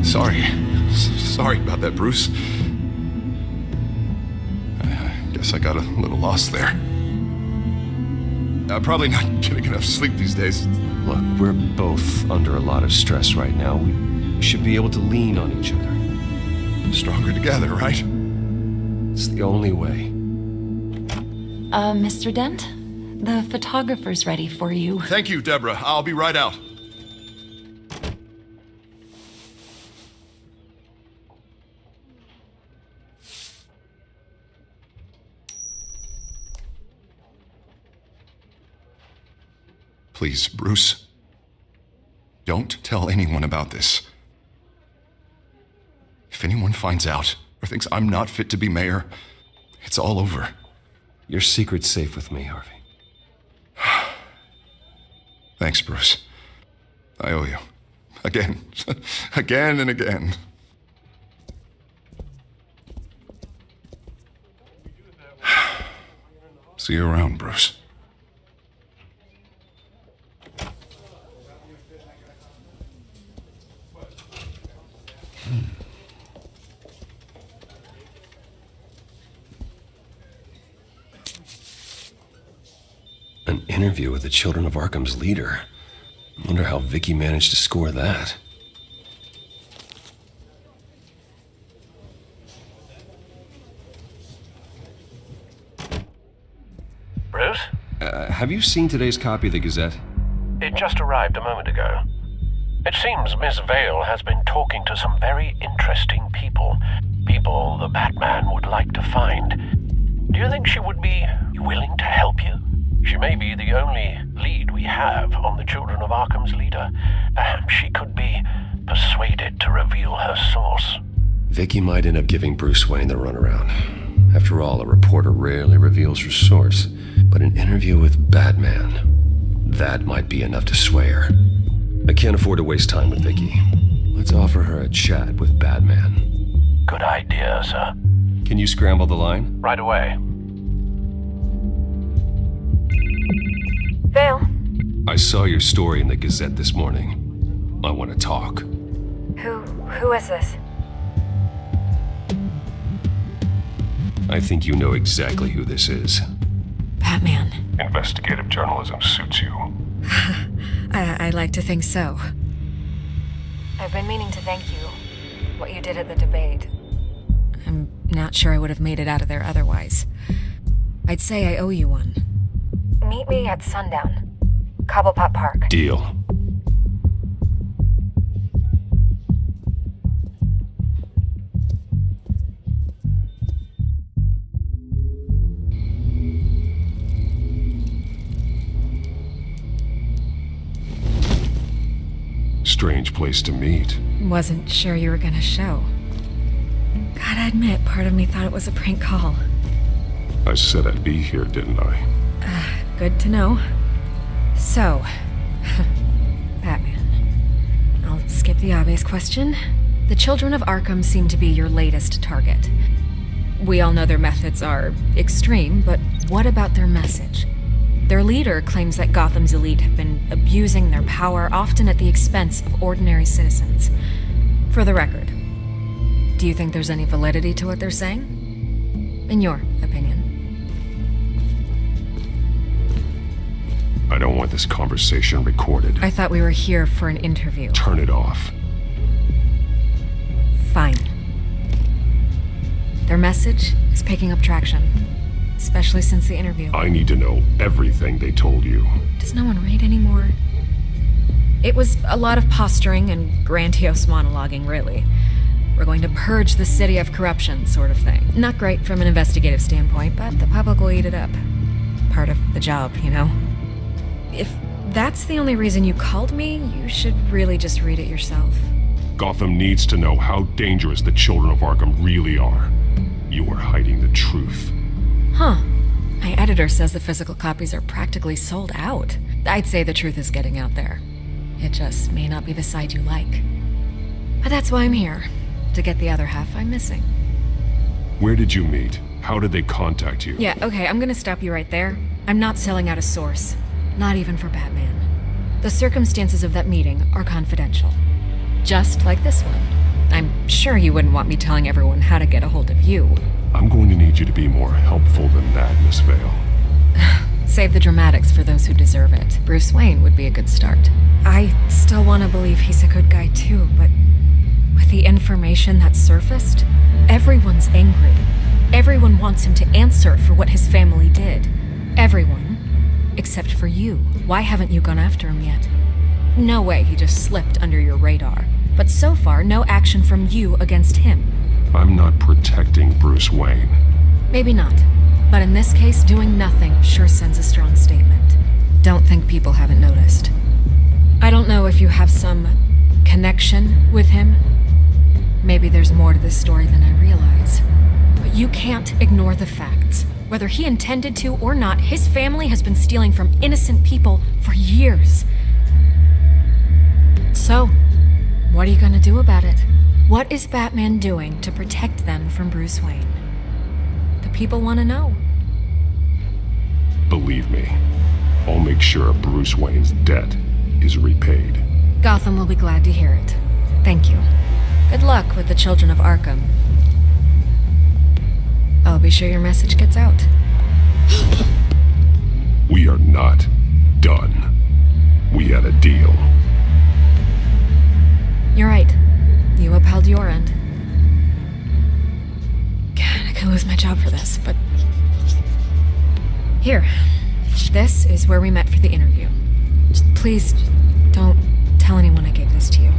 K: Sorry about that, Bruce. I guess I got a little lost there. I'm probably not getting enough sleep these days.
A: Look, we're both under a lot of stress right now. We should be able to lean on each other.
K: Stronger together, right?
A: It's the only way.
C: Mr. Dent? The photographer's ready for you.
K: Thank you, Deborah. I'll be right out. Please, Bruce. Don't tell anyone about this. If anyone finds out or thinks I'm not fit to be mayor, it's all over.
A: Your secret's safe with me, Harvey.
K: Thanks, Bruce. I owe you. Again. Again and again. See you around, Bruce.
A: An interview with the Children of Arkham's leader. I wonder how Vicky managed to score that.
P: Bruce?
A: Have you seen today's copy of the Gazette?
P: It just arrived a moment ago. It seems Miss Vale has been talking to some very interesting people. People the Batman would like to find. Do you think she would be willing to help you? She may be the only lead we have on the Children of Arkham's leader. Perhaps she could be persuaded to reveal her source.
A: Vicky might end up giving Bruce Wayne the runaround. After all, a reporter rarely reveals her source. But an interview with Batman, that might be enough to sway her. I can't afford to waste time with Vicky. Let's offer her a chat with Batman.
P: Good idea, sir.
A: Can you scramble the line?
P: Right away.
F: Vale.
A: I saw your story in the Gazette this morning. I want to talk.
F: Who is this?
A: I think you know exactly who this is.
F: Batman.
N: Investigative journalism suits you.
F: I like to think so. I've been meaning to thank you. What you did at the debate. I'm not sure I would have made it out of there otherwise. I'd say I owe you one. Meet me at sundown. Cobblepot Park.
A: Deal.
N: strange place to meet.
F: Wasn't sure you were gonna show. Gotta admit, part of me thought it was a prank call.
N: I said I'd be here, didn't I?
F: Good to know. So, Batman. I'll skip the obvious question. The children of Arkham seem to be your latest target. We all know their methods are extreme, but what about their message? Their leader claims that Gotham's elite have been abusing their power, often at the expense of ordinary citizens. For the record, do you think there's any validity to what they're saying? In your opinion?
N: I don't want this conversation recorded.
F: I thought we were here for an interview.
N: Turn it off.
F: Fine. Their message is picking up traction, especially since the interview.
N: I need to know everything they told you.
F: Does no one read anymore? It was a lot of posturing and grandiose monologuing, really. We're going to purge the city of corruption, sort of thing. Not great from an investigative standpoint, but the public will eat it up. Part of the job, you know? If that's the only reason you called me, you should really just read it yourself.
N: Gotham needs to know how dangerous the children of Arkham really are. You are hiding the truth.
F: Huh. My editor says the physical copies are practically sold out. I'd say the truth is getting out there. It just may not be the side you like. But that's why I'm here. To get the other half I'm missing.
N: Where did you meet? How did they contact you?
F: Yeah, okay, I'm gonna stop you right there. I'm not selling out a source. Not even for Batman. The circumstances of that meeting are confidential. Just like this one. I'm sure you wouldn't want me telling everyone how to get a hold of you.
N: I'm going to need you to be more helpful than that, Miss Vale.
F: Save the dramatics for those who deserve it. Bruce Wayne would be a good start. I still want to believe he's a good guy too, but with the information that surfaced, everyone's angry. Everyone wants him to answer for what his family did. Everyone. Except for you. Why haven't you gone after him yet? No way he just slipped under your radar. But so far, no action from you against him.
N: I'm not protecting Bruce Wayne.
F: Maybe not. But in this case, doing nothing sure sends a strong statement. Don't think people haven't noticed. I don't know if you have some connection with him. Maybe there's more to this story than I realize. But you can't ignore the facts. Whether he intended to or not, his family has been stealing from innocent people for years. So, what are you gonna do about it? What is Batman doing to protect them from Bruce Wayne? The people want to know.
N: Believe me, I'll make sure Bruce Wayne's debt is repaid.
F: Gotham will be glad to hear it. Thank you. Good luck with the children of Arkham. I'll be sure your message gets out.
N: We are not done. We had a deal.
F: You're right. You upheld your end. God, I could lose my job for this, but... Here. This is where we met for the interview. Just please, don't tell anyone I gave this to you.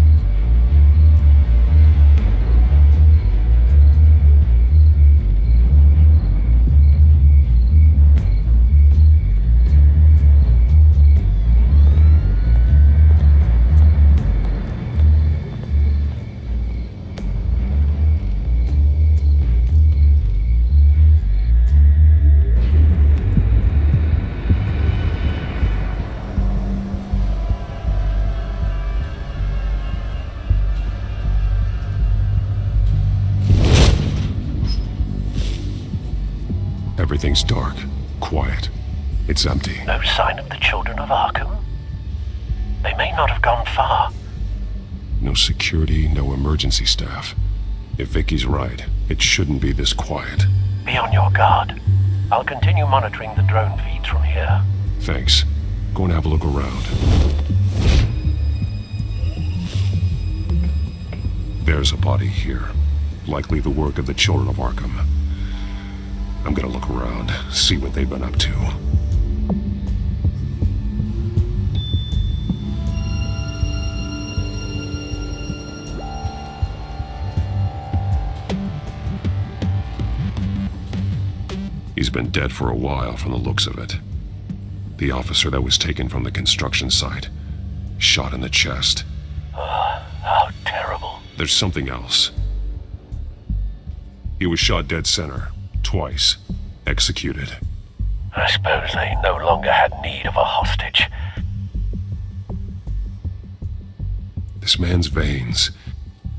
N: Everything's dark, quiet. It's empty.
P: No sign of the children of Arkham? They may not have gone far.
N: No security, no emergency staff. If Vicky's right, it shouldn't be this quiet.
P: Be on your guard. I'll continue monitoring the drone feeds from here.
N: Thanks. Go and have a look around. There's a body here. Likely the work of the children of Arkham. I'm gonna look around, see what they've been up to. He's been dead for a while from the looks of it. The officer that was taken from the construction site. Shot in the chest. There's something else. He was shot dead center, twice, executed.
P: I suppose they no longer had need of a hostage.
N: This man's veins,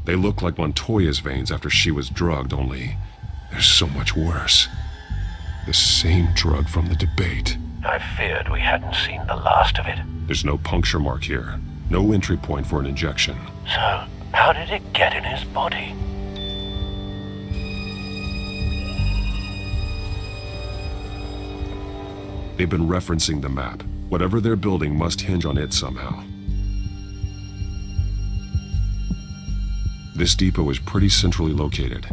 N: they look like Montoya's veins after she was drugged, only they're so much worse. The same drug from the debate.
P: I feared we hadn't seen the last of it.
N: There's no puncture mark here. No entry point for an injection.
P: So, how did it get in his body?
N: They've been referencing the map. Whatever they're building must hinge on it somehow. This depot is pretty centrally located.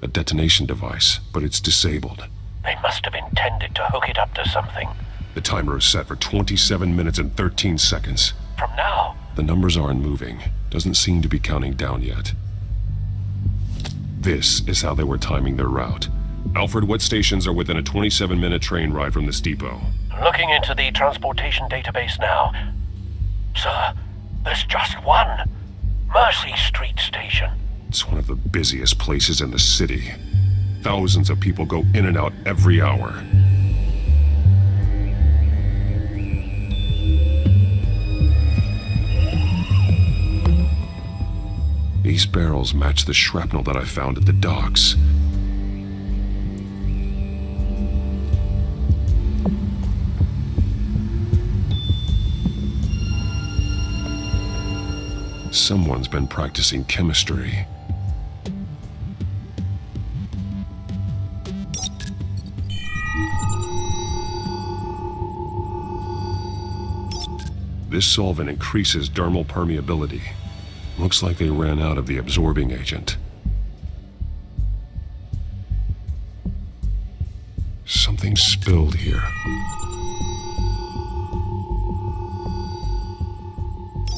N: A detonation device, but it's disabled.
P: They must have intended to hook it up to something.
N: The timer is set for 27 minutes and 13 seconds.
P: From now?
N: The numbers aren't moving. Doesn't seem to be counting down yet. This is how they were timing their route. Alfred, what stations are within a 27-minute train ride from this depot?
P: Looking into the transportation database now. Sir, there's just one. Mercy Street Station.
N: It's one of the busiest places in the city. Thousands of people go in and out every hour. These barrels match the shrapnel that I found at the docks. Someone's been practicing chemistry. This solvent increases dermal permeability. Looks like they ran out of the absorbing agent. Something spilled here.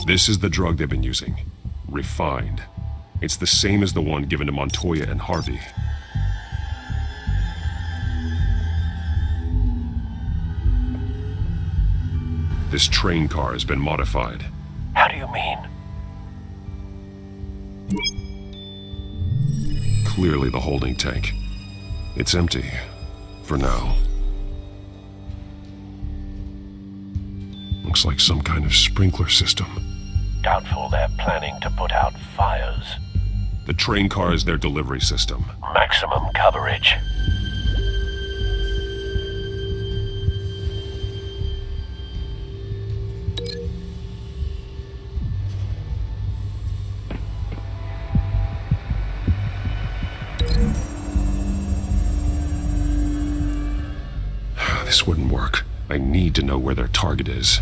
N: This is the drug they've been using. Refined. It's the same as the one given to Montoya and Harvey. This train car has been modified.
P: How do you mean?
N: Clearly the holding tank. It's empty. For now. Looks like some kind of sprinkler system.
P: Doubtful they're planning to put out fires.
N: The train car is their delivery system.
P: Maximum coverage.
N: This wouldn't work. I need to know where their target is.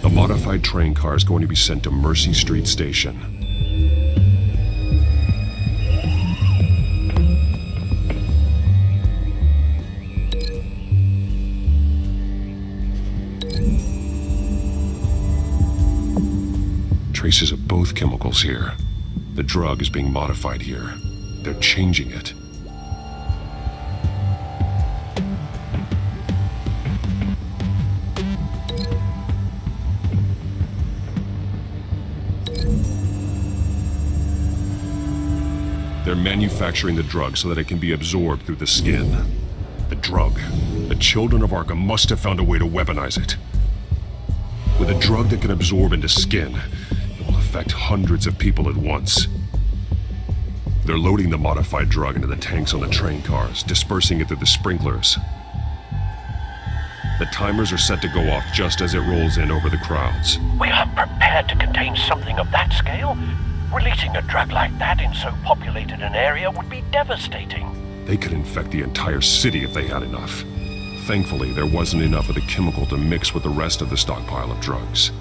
N: A modified train car is going to be sent to Mercy Street Station. Traces of both chemicals here. The drug is being modified here. They're changing it. They're manufacturing the drug so that it can be absorbed through the skin. The drug. The children of Arkham must have found a way to weaponize it. With a drug that can absorb into skin, it will affect hundreds of people at once. They're loading the modified drug into the tanks on the train cars, dispersing it through the sprinklers. The timers are set to go off just as it rolls in over the crowds.
P: We aren't prepared to contain something of that scale. Releasing a drug like that in so populated an area would be devastating.
N: They could infect the entire city if they had enough. Thankfully, there wasn't enough of the chemical to mix with the rest of the stockpile of drugs.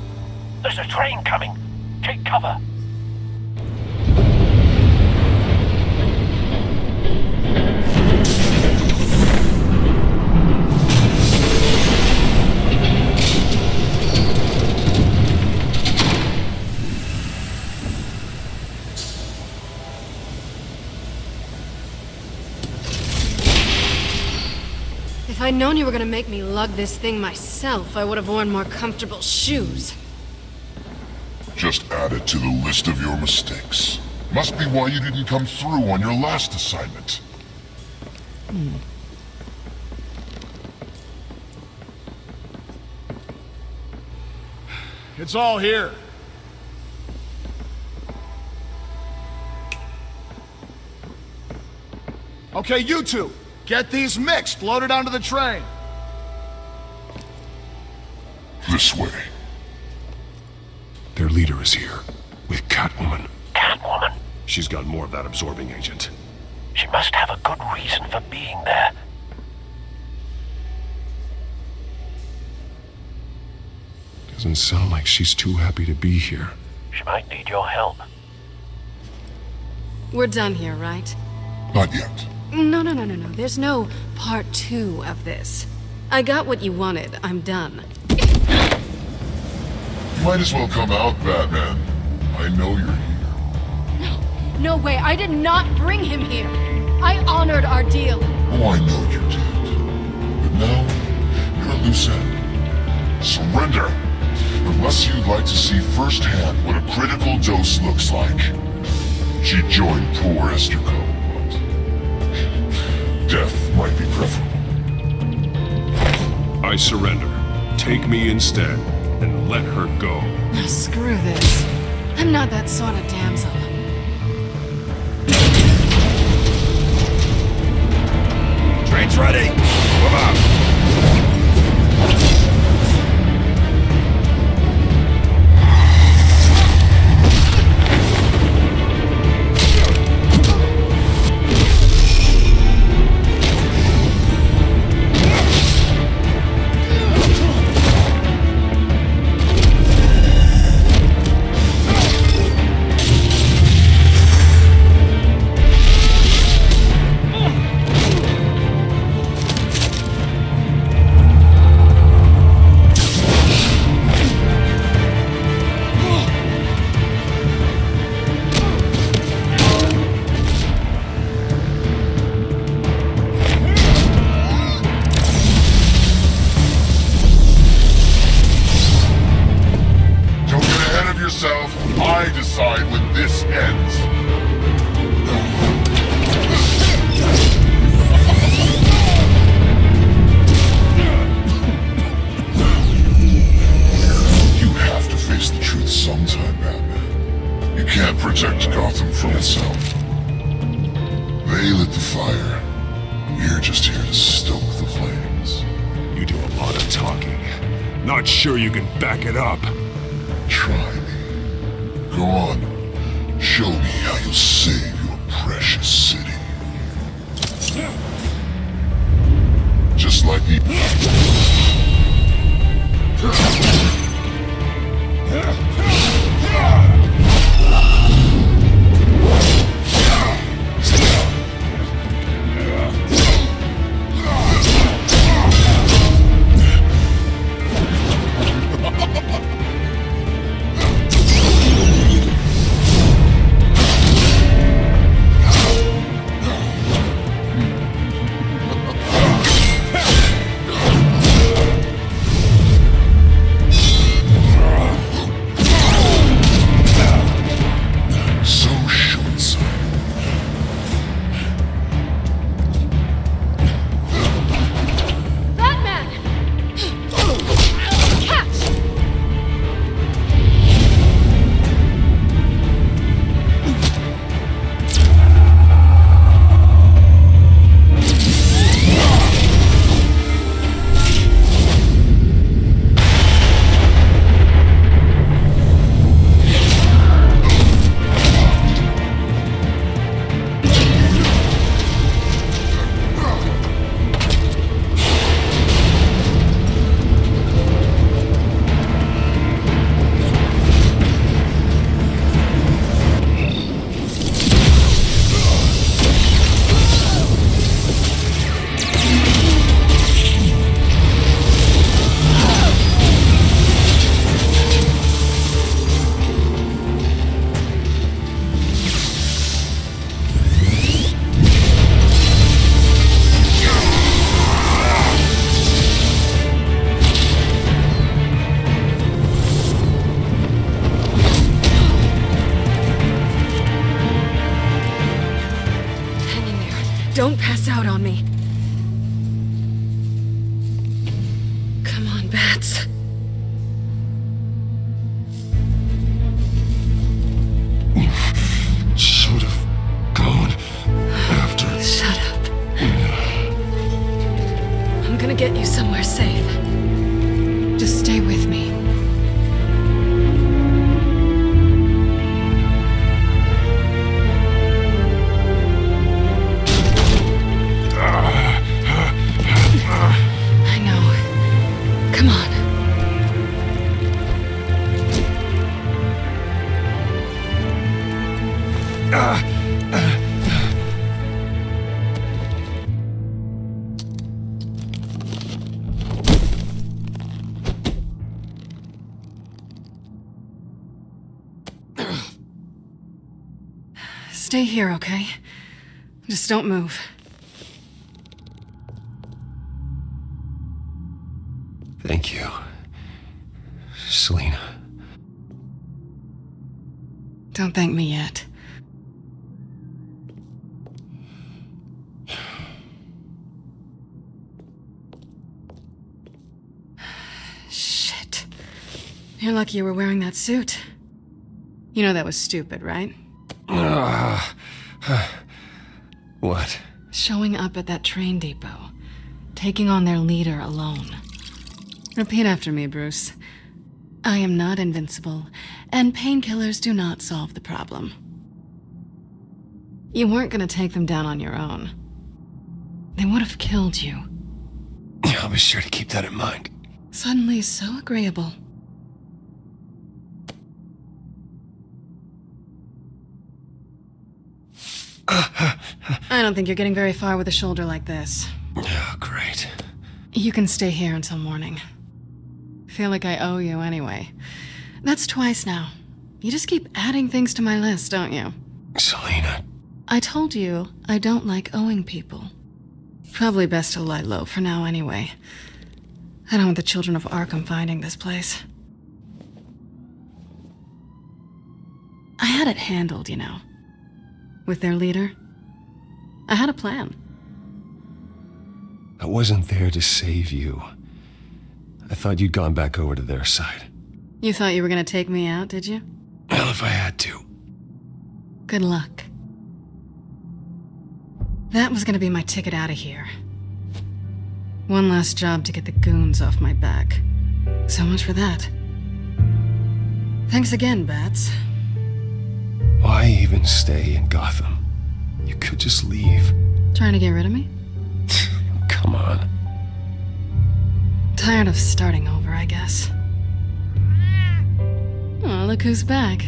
P: There's a train coming. Take cover.
H: If I'd known you were gonna make me lug this thing myself, I would have worn more comfortable shoes.
I: Just add it to the list of your mistakes. Must be why you didn't come through on your last assignment.
V: It's all here. Okay, you two, get these mixed, loaded onto the train.
I: This way.
N: Their leader is here, with Catwoman.
P: Catwoman?
N: She's got more of that absorbing agent.
P: She must have a good reason for being there.
N: Doesn't sound like she's too happy to be here.
P: She might need your help.
H: We're done here, right?
I: Not yet.
H: No. There's no part 2 of this. I got what you wanted. I'm done.
I: You might as well come out, Batman. I know you're here.
H: No way. I did not bring him here. I honored our deal.
I: Oh, I know you did. But now, you're a loose end. Surrender! Unless you'd like to see firsthand what a critical dose looks like. She joined poor Esther Cole, but death might be preferable.
N: I surrender. Take me instead, and let her go.
H: Screw this. I'm not that sort of damsel.
B: Train's ready! Move out!
I: I decide when this ends. You have to face the truth sometime, Batman. You can't protect Gotham from itself. They lit the fire. You're just here to stoke the flames.
N: You do a lot of talking. Not sure you can back it up.
I: Try me. Go on. Show me how you'll save your precious city. Just like the...
H: Don't pass out on me. Come on, Bats.
Q: Should have gone after.
H: Shut up. I'm gonna get you somewhere safe. Just stay with me. I know. Come on. Stay here, okay? Just don't move.
A: Thank you, Selena.
H: Don't thank me yet. Shit. You're lucky you were wearing that suit. You know that was stupid, right?
A: What?
H: Showing up at that train depot. Taking on their leader alone. Repeat after me, Bruce. I am not invincible, and painkillers do not solve the problem. You weren't gonna take them down on your own. They would have killed you.
A: I'll be sure to keep that in mind.
H: Suddenly so agreeable. I don't think you're getting very far with a shoulder like this.
A: Oh, great.
H: You can stay here until morning. Feel like I owe you anyway. That's twice now. You just keep adding things to my list, don't you?
A: Selena.
H: I told you I don't like owing people. Probably best to lie low for now anyway. I don't want the children of Arkham finding this place. I had it handled, you know. With their leader. I had a plan.
A: I wasn't there to save you. I thought you'd gone back over to their side.
H: You thought you were gonna take me out, did you?
A: Well, if I had to.
H: Good luck. That was gonna be my ticket out of here. One last job to get the goons off my back. So much for that. Thanks again, Bats.
A: Why even stay in Gotham? You could just leave.
H: Trying to get rid of me?
A: Come on.
H: Tired of starting over, I guess. Oh, look who's back.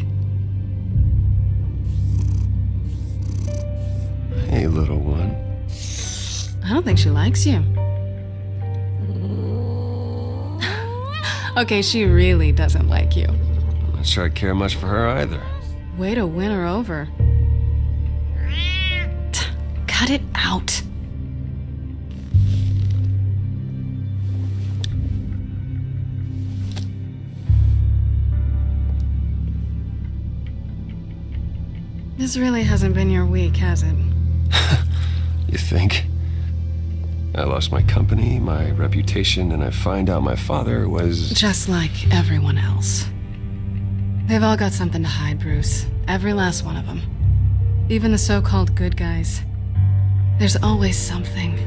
A: Hey, little one.
H: I don't think she likes you. Okay, she really doesn't like you.
A: I'm not sure I care much for her either.
H: Way to win her over. Cut it out. This really hasn't been your week, has it?
A: You think? I lost my company, my reputation, and I find out my father was...
H: Just like everyone else. They've all got something to hide, Bruce. Every last one of them. Even the so-called good guys. There's always something.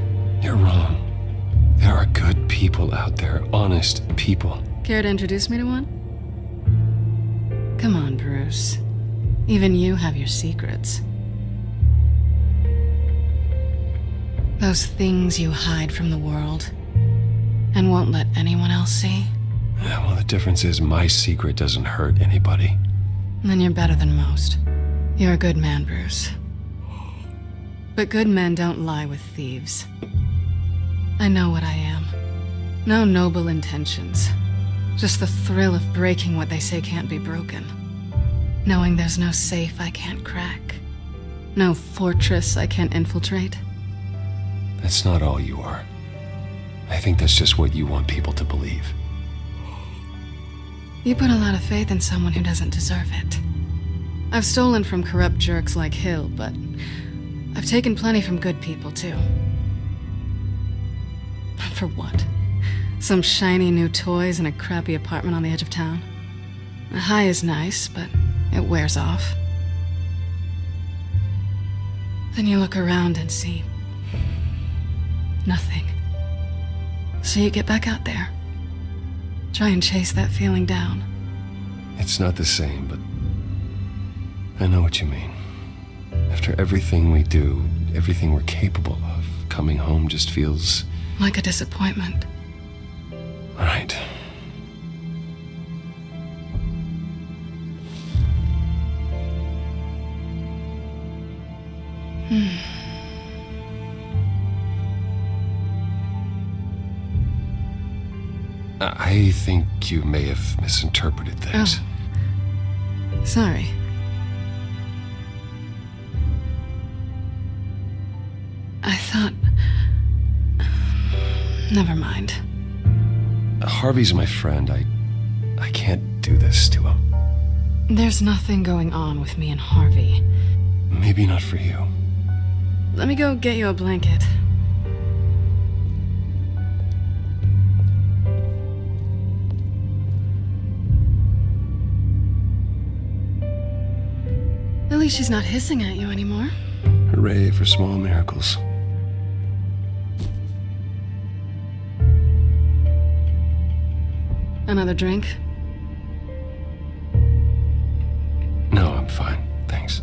A: You're wrong. There are good people out there, honest people.
H: Care to introduce me to one? Come on, Bruce. Even you have your secrets. Those things you hide from the world and won't let anyone else see.
A: Yeah, well, the difference is my secret doesn't hurt anybody.
H: Then you're better than most. You're a good man, Bruce. But good men don't lie with thieves. I know what I am. No noble intentions. Just the thrill of breaking what they say can't be broken. Knowing there's no safe I can't crack. No fortress I can't infiltrate.
A: That's not all you are. I think that's just what you want people to believe.
H: You put a lot of faith in someone who doesn't deserve it. I've stolen from corrupt jerks like Hill, but I've taken plenty from good people, too. For what? Some shiny new toys and a crappy apartment on the edge of town? The high is nice, but it wears off. Then you look around and see nothing. So you get back out there. Try and chase that feeling down.
A: It's not the same, but I know what you mean. After everything we do, everything we're capable of, coming home just feels...
H: like a disappointment.
A: Right. I think you may have misinterpreted things.
H: Oh. Sorry. I thought... Never mind.
A: Harvey's my friend. I can't do this to him.
H: There's nothing going on with me and Harvey.
A: Maybe not for you.
H: Let me go get you a blanket. At least she's not hissing at you anymore.
A: Hooray for small miracles.
H: Another drink?
A: No, I'm fine. Thanks.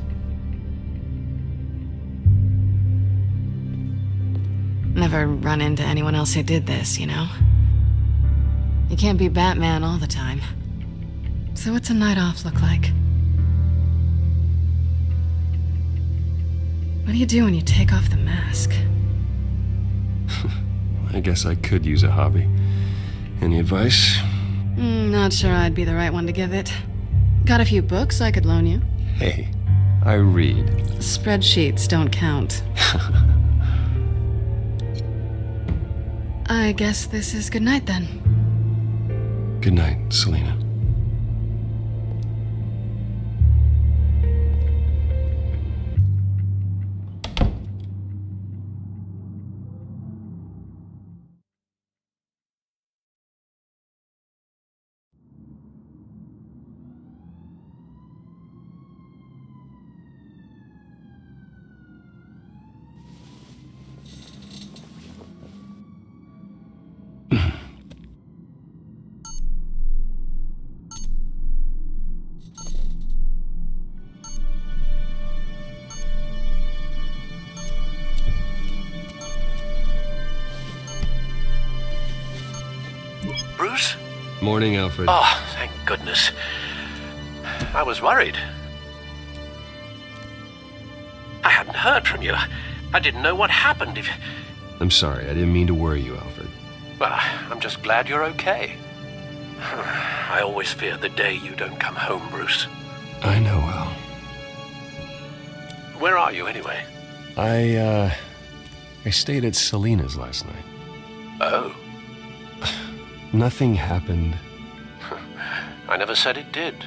H: Never run into anyone else who did this, you know? You can't be Batman all the time. So what's a night off look like? What do you do when you take off the mask?
A: I guess I could use a hobby. Any advice?
H: Not sure I'd be the right one to give it. Got a few books I could loan you.
A: Hey, I read.
H: Spreadsheets don't count. I guess this is good night then.
A: Good night, Selina.
R: Bruce?
A: Morning, Alfred.
R: Oh, thank goodness. I was worried. I hadn't heard from you. I didn't know what happened.
A: I'm sorry, I didn't mean to worry you, Alfred.
R: Well, I'm just glad you're okay. I always fear the day you don't come home, Bruce.
A: I know, Al.
R: Where are you, anyway?
A: I stayed at Selina's last night.
R: Oh.
A: Nothing happened.
R: I never said it did.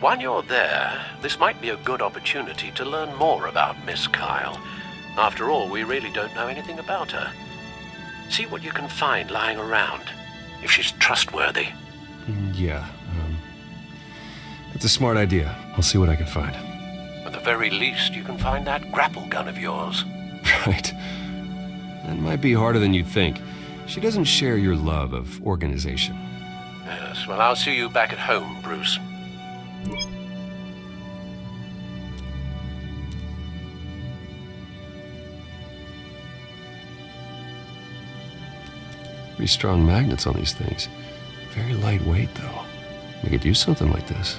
R: While you're there, this might be a good opportunity to learn more about Miss Kyle. After all, we really don't know anything about her. See what you can find lying around, if she's trustworthy.
A: Yeah, that's a smart idea. I'll see what I can find.
R: At the very least, you can find that grapple gun of yours.
A: Right. That might be harder than you'd think. She doesn't share your love of organization.
R: Yes, well, I'll see you back at home, Bruce.
A: Pretty strong magnets on these things. Very lightweight, though. We could use something like this.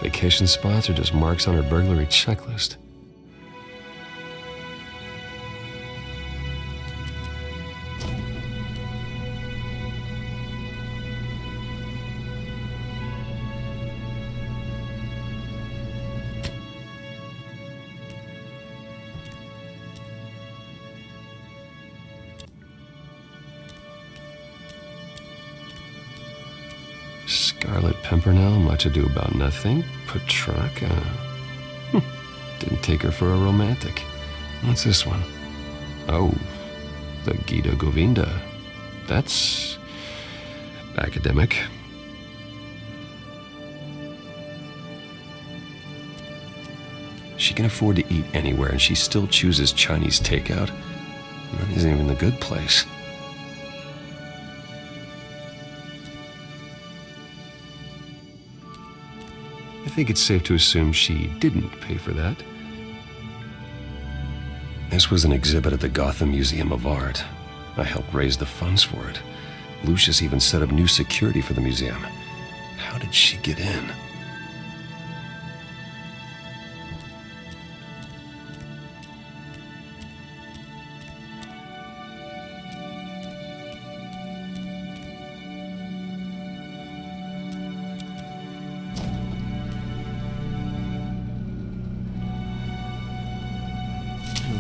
A: Vacation spots are just marks on her burglary checklist. Scarlet Pimpernel, much ado about nothing. Petrarca. Didn't take her for a romantic. What's this one? Oh, the Gita Govinda. That's academic. She can afford to eat anywhere, and she still chooses Chinese takeout. That isn't even the good place. I think it's safe to assume she didn't pay for that. This was an exhibit at the Gotham Museum of Art. I helped raise the funds for it. Lucius even set up new security for the museum. How did she get in?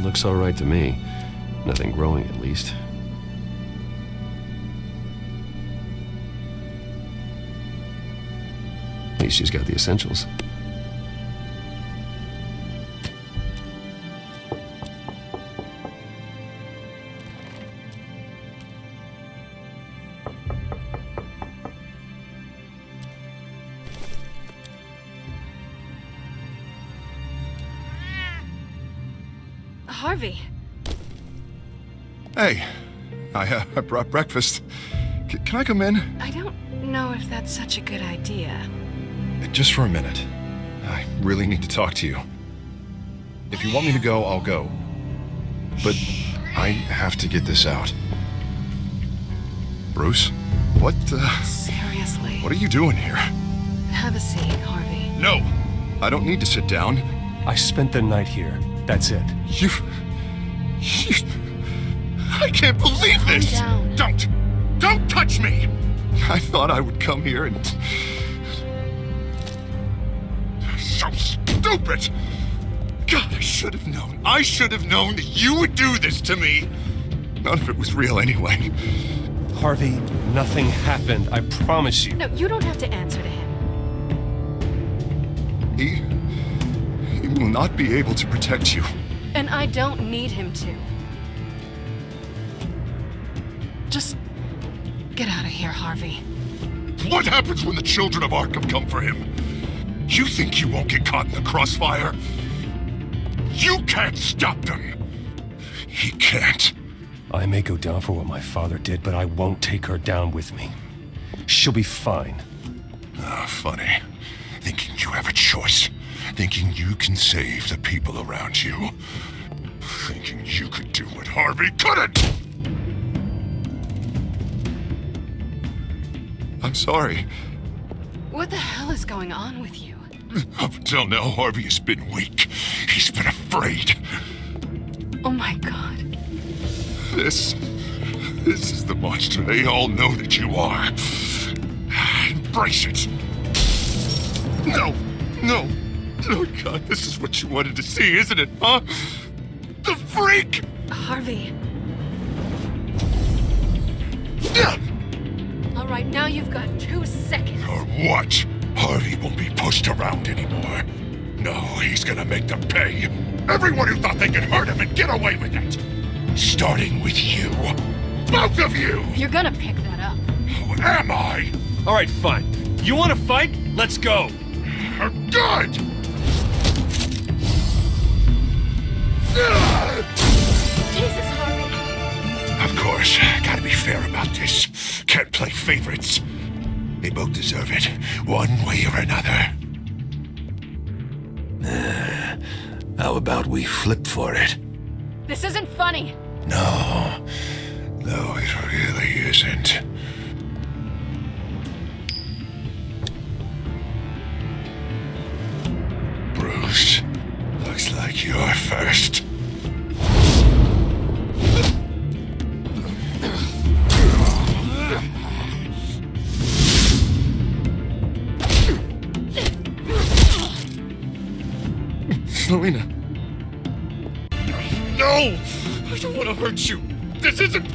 A: Looks all right to me. Nothing growing, at least. At least she's got the essentials.
H: Harvey.
K: Hey, I brought breakfast. Can I come in?
H: I don't know if that's such a good idea.
K: Just for a minute. I really need to talk to you. If you want me to go, I'll go. But I have to get this out. Bruce? What,
H: Seriously.
K: What are you doing here?
H: Have a seat, Harvey.
K: No! I don't need to sit down.
N: I spent the night here. That's it.
K: You... I can't believe this!
H: Calm
K: down. Don't touch me! I thought I would come here and... So stupid! God, I should have known. I should have known that you would do this to me! None of it was real anyway.
N: Harvey, nothing happened. I promise you.
H: No, you don't have to answer to him.
K: He will not be able to protect you.
H: And I don't need him to. Just get out of here, Harvey.
I: What happens when the children of Arkham come for him? You think you won't get caught in the crossfire? You can't stop them. He can't.
N: I may go down for what my father did, but I won't take her down with me. She'll be fine.
I: Ah, funny. Thinking you have a choice. Thinking you can save the people around you. Thinking you could do what Harvey couldn't!
K: I'm sorry.
H: What the hell is going on with you?
I: Up until now, Harvey has been weak. He's been afraid.
H: Oh my God.
I: This is the monster they all know that you are. Embrace it. No. Oh God, this is what you wanted to see, isn't it, huh? The freak!
H: Harvey. All right, now you've got 2 seconds.
I: Or what? Harvey won't be pushed around anymore. No, he's gonna make them pay. Everyone who thought they could hurt him and get away with it. Starting with you. Both of you!
H: You're gonna pick that up.
I: Who am I?
N: All right, fine. You want to fight? Let's go.
I: Good!
H: Jesus, Harvey.
I: Of course, gotta be fair about this. Can't play favorites. They both deserve it, one way or another. How about we flip for it?
H: This isn't funny.
I: No, it really isn't.
B: You're first.
L: Selena. No! I don't want to hurt you. This isn't...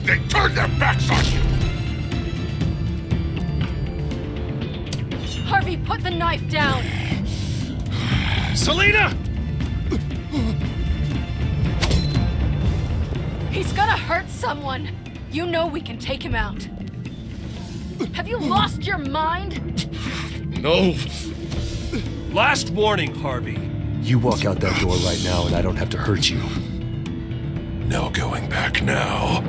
B: They turned their backs on you!
H: Harvey, put the knife down!
L: Selena!
H: He's gonna hurt someone. You know we can take him out. Have you lost your mind?
L: No.
A: Last warning, Harvey. You walk out that door right now and I don't have to hurt you.
B: No going back now.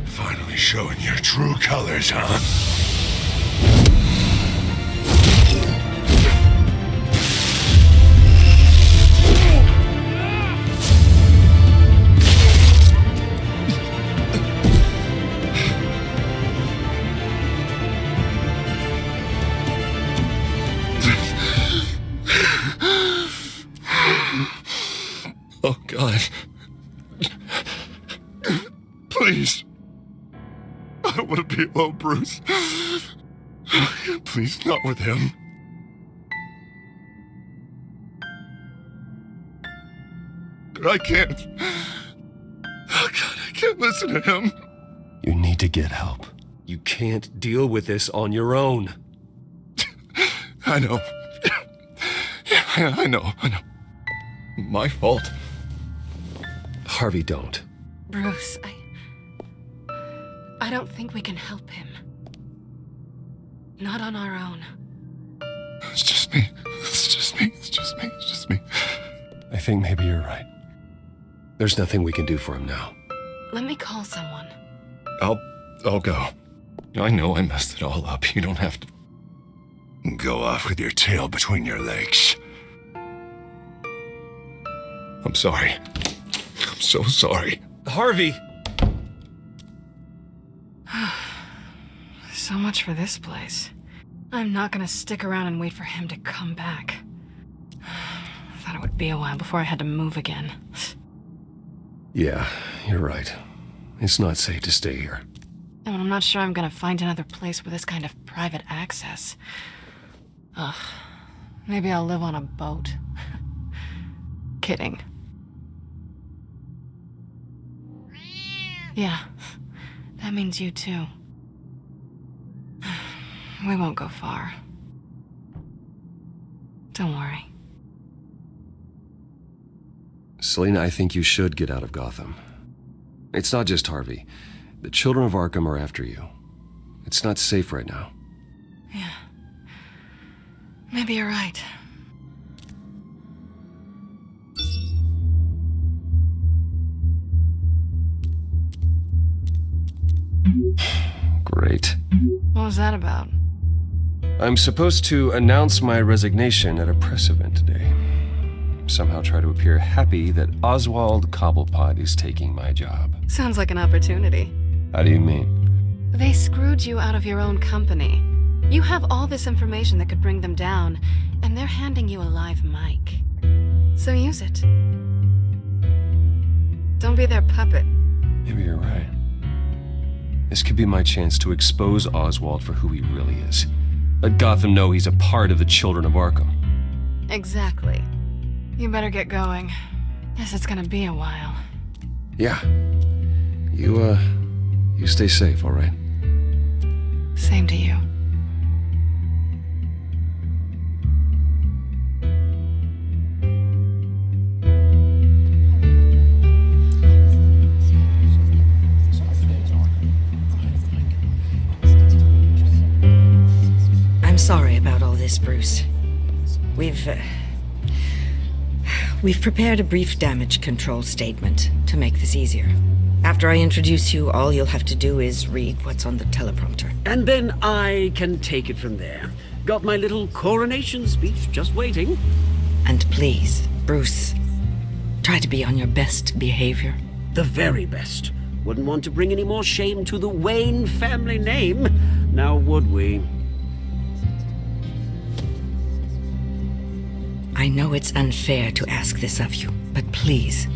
B: Finally showing your true colors, huh?
L: Oh, God. Please. I don't want to be alone, Bruce. Please, not with him. I can't. Oh, God, I can't listen to him.
A: You need to get help. You can't deal with this on your own.
L: I know. Yeah, I know. My fault.
A: Harvey, don't.
H: Bruce, I don't think we can help him. Not on our own.
L: It's just me.
A: I think maybe you're right. There's nothing we can do for him now.
H: Let me call someone.
L: I'll go. I know I messed it all up. You don't have to.
B: Go off with your tail between your legs.
L: I'm sorry. I'm so sorry.
A: Harvey!
H: So much for this place. I'm not gonna stick around and wait for him to come back. Thought it would be a while before I had to move again.
A: Yeah, you're right. It's not safe to stay here.
H: And I'm not sure I'm gonna find another place with this kind of private access. Ugh. Maybe I'll live on a boat. Kidding. Yeah, that means you too. We won't go far. Don't worry.
A: Selena, I think you should get out of Gotham. It's not just Harvey. The children of Arkham are after you. It's not safe right now.
H: Yeah. Maybe you're right.
A: Great.
H: What was that about?
A: I'm supposed to announce my resignation at a press event today. Somehow try to appear happy that Oswald Cobblepot is taking my job.
H: Sounds like an opportunity.
A: How do you mean?
H: They screwed you out of your own company. You have all this information that could bring them down, and they're handing you a live mic. So use it. Don't be their puppet.
A: Maybe you're right. This could be my chance to expose Oswald for who he really is. Let Gotham know he's a part of the Children of Arkham.
H: Exactly. You better get going. Guess it's gonna be a while.
A: Yeah. You stay safe, all right?
H: Same to you.
T: I'm sorry about all this, Bruce. We've prepared a brief damage control statement to make this easier. After I introduce you, all you'll have to do is read what's on the teleprompter.
U: And then I can take it from there. Got my little coronation speech just waiting.
T: And please, Bruce, try to be on your best behavior.
U: The very best. Wouldn't want to bring any more shame to the Wayne family name, now would we?
T: I know it's unfair to ask this of you, but please.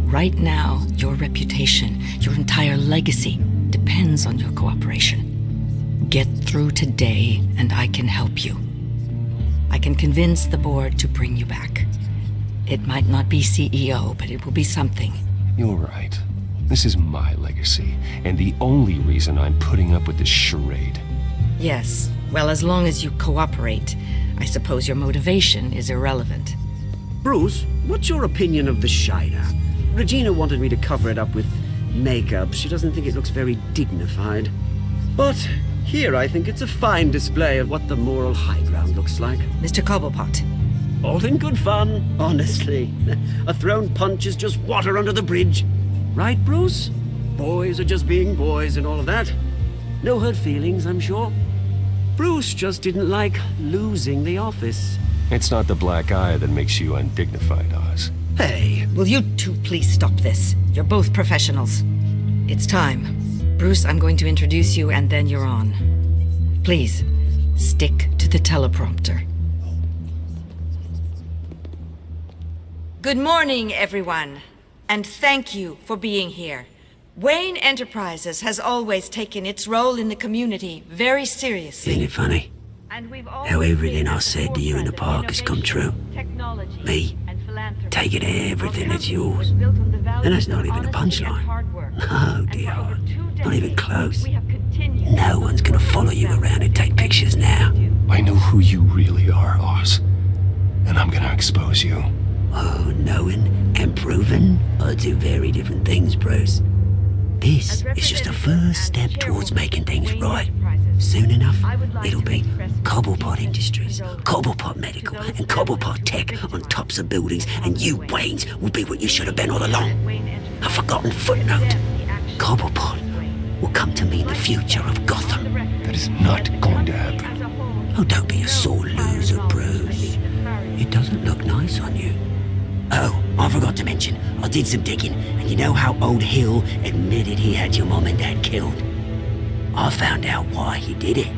T: Right now, your reputation, your entire legacy, depends on your cooperation. Get through today, and I can help you. I can convince the board to bring you back. It might not be CEO, but it will be something.
A: You're right. This is my legacy, and the only reason I'm putting up with this charade.
T: Yes, well, as long as you cooperate, I suppose your motivation is irrelevant.
U: Bruce, what's your opinion of the Shiner? Regina wanted me to cover it up with makeup. She doesn't think it looks very dignified. But here I think it's a fine display of what the moral high ground looks like.
T: Mr. Cobblepot.
U: All in good fun, honestly. A thrown punch is just water under the bridge. Right, Bruce? Boys are just being boys and all of that. No hurt feelings, I'm sure. Bruce just didn't like losing the office.
A: It's not the black eye that makes you undignified, Oz.
T: Hey, will you two please stop this? You're both professionals. It's time. Bruce, I'm going to introduce you and then you're on. Please, stick to the teleprompter. Good morning, everyone, and thank you for being here. Wayne Enterprises has always taken its role in the community very seriously.
U: Isn't it funny? How everything I said to you in the park has come true. Me, taking everything that's yours. And that's not even a punchline. No, dear. Not even close. No one's gonna follow you around and take pictures now.
A: I know who you really are, Oz. And I'm gonna expose you.
U: Oh, knowing and proving are two very different things, Bruce. This is just a first step towards making things right. Soon enough, it'll be Cobblepot Industries, Cobblepot Medical, and Cobblepot Tech on tops of buildings, and you, Waynes, will be what you should have been all along. A forgotten footnote. Cobblepot will come to mean the future of Gotham.
A: That is not going to happen.
U: Oh, don't be a sore loser, Bruce. It doesn't look nice on you. Oh, I forgot to mention, I did some digging, and you know how old Hill admitted he had your mom and dad killed? I found out why he did it.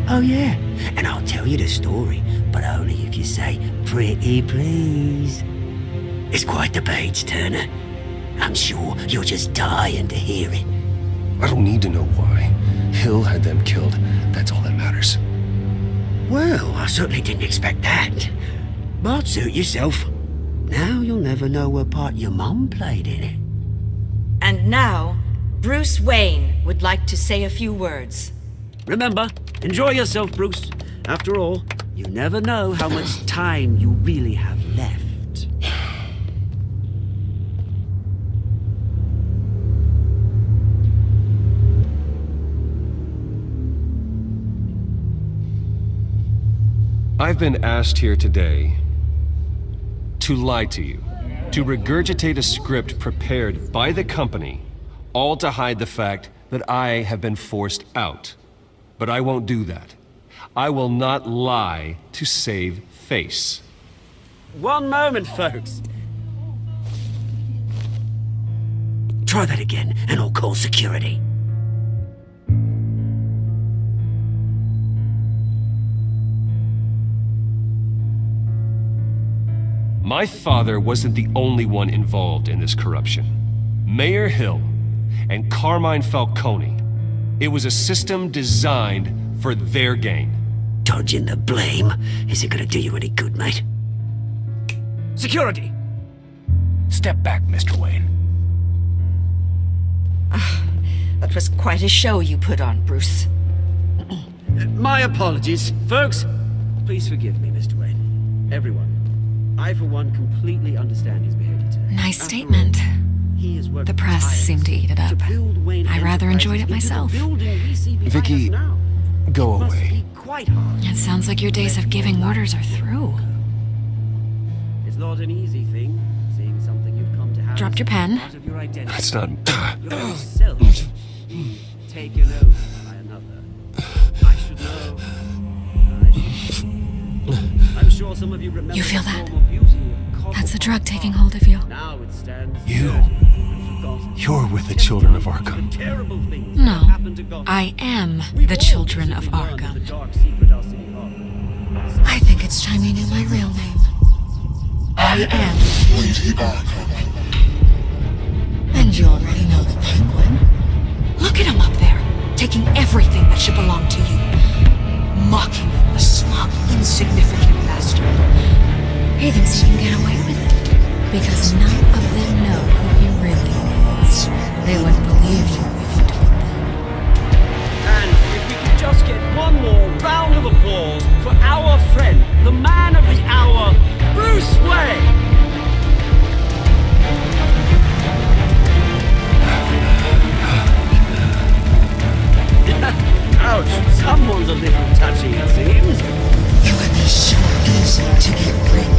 U: Oh yeah, and I'll tell you the story, but only if you say, pretty please. It's quite the page, Turner. I'm sure you're just dying to hear it.
A: I don't need to know why. Hill had them killed. That's all that matters.
U: Well, I certainly didn't expect that. But suit yourself. Now you'll never know what part your mum played in it.
T: And now, Bruce Wayne would like to say a few words.
U: Remember, enjoy yourself, Bruce. After all, you never know how much time you really have left.
A: I've been asked here today to lie to you, to regurgitate a script prepared by the company, all to hide the fact that I have been forced out. But I won't do that. I will not lie to save face.
U: One moment, folks. Try that again, and I'll call security.
A: My father wasn't the only one involved in this corruption. Mayor Hill and Carmine Falcone. It was a system designed for their gain.
U: Dodging the blame isn't gonna do you any good, mate. Security!
R: Step back, Mr. Wayne.
T: That was quite a show you put on, Bruce.
U: My apologies. Folks, please forgive me, Mr. Wayne. Everyone. I, for one, completely understand his behavior today.
F: Nice statement. The press seemed to eat it up. I rather enjoyed it myself.
A: Vicky, go away.
F: It sounds like your days of giving orders are through.
U: It's not an easy thing, seeing something you've come to have.
F: Dropped your pen.
A: That's not...
U: Your own self taken over by another. I should know. I'm sure some of you remember.
F: You feel that? That's the drug taking hold of you.
A: You're with the children of Arkham.
F: No, I am the children of Arkham. I think it's time you knew my real name. I am.
I: Lady Arkham.
F: And you already know the Penguin. Look at him up there, taking everything that should belong to you. Mocking you, a smug, insignificant bastard. He thinks he can get away with it. Because none of them know who he really is. They wouldn't believe you if you told them.
J: And if we could just get one more round of applause for our friend, the man of the hour, Bruce Wayne! Ouch, someone's a little touchy, it seems.
M: It would be so easy to get rid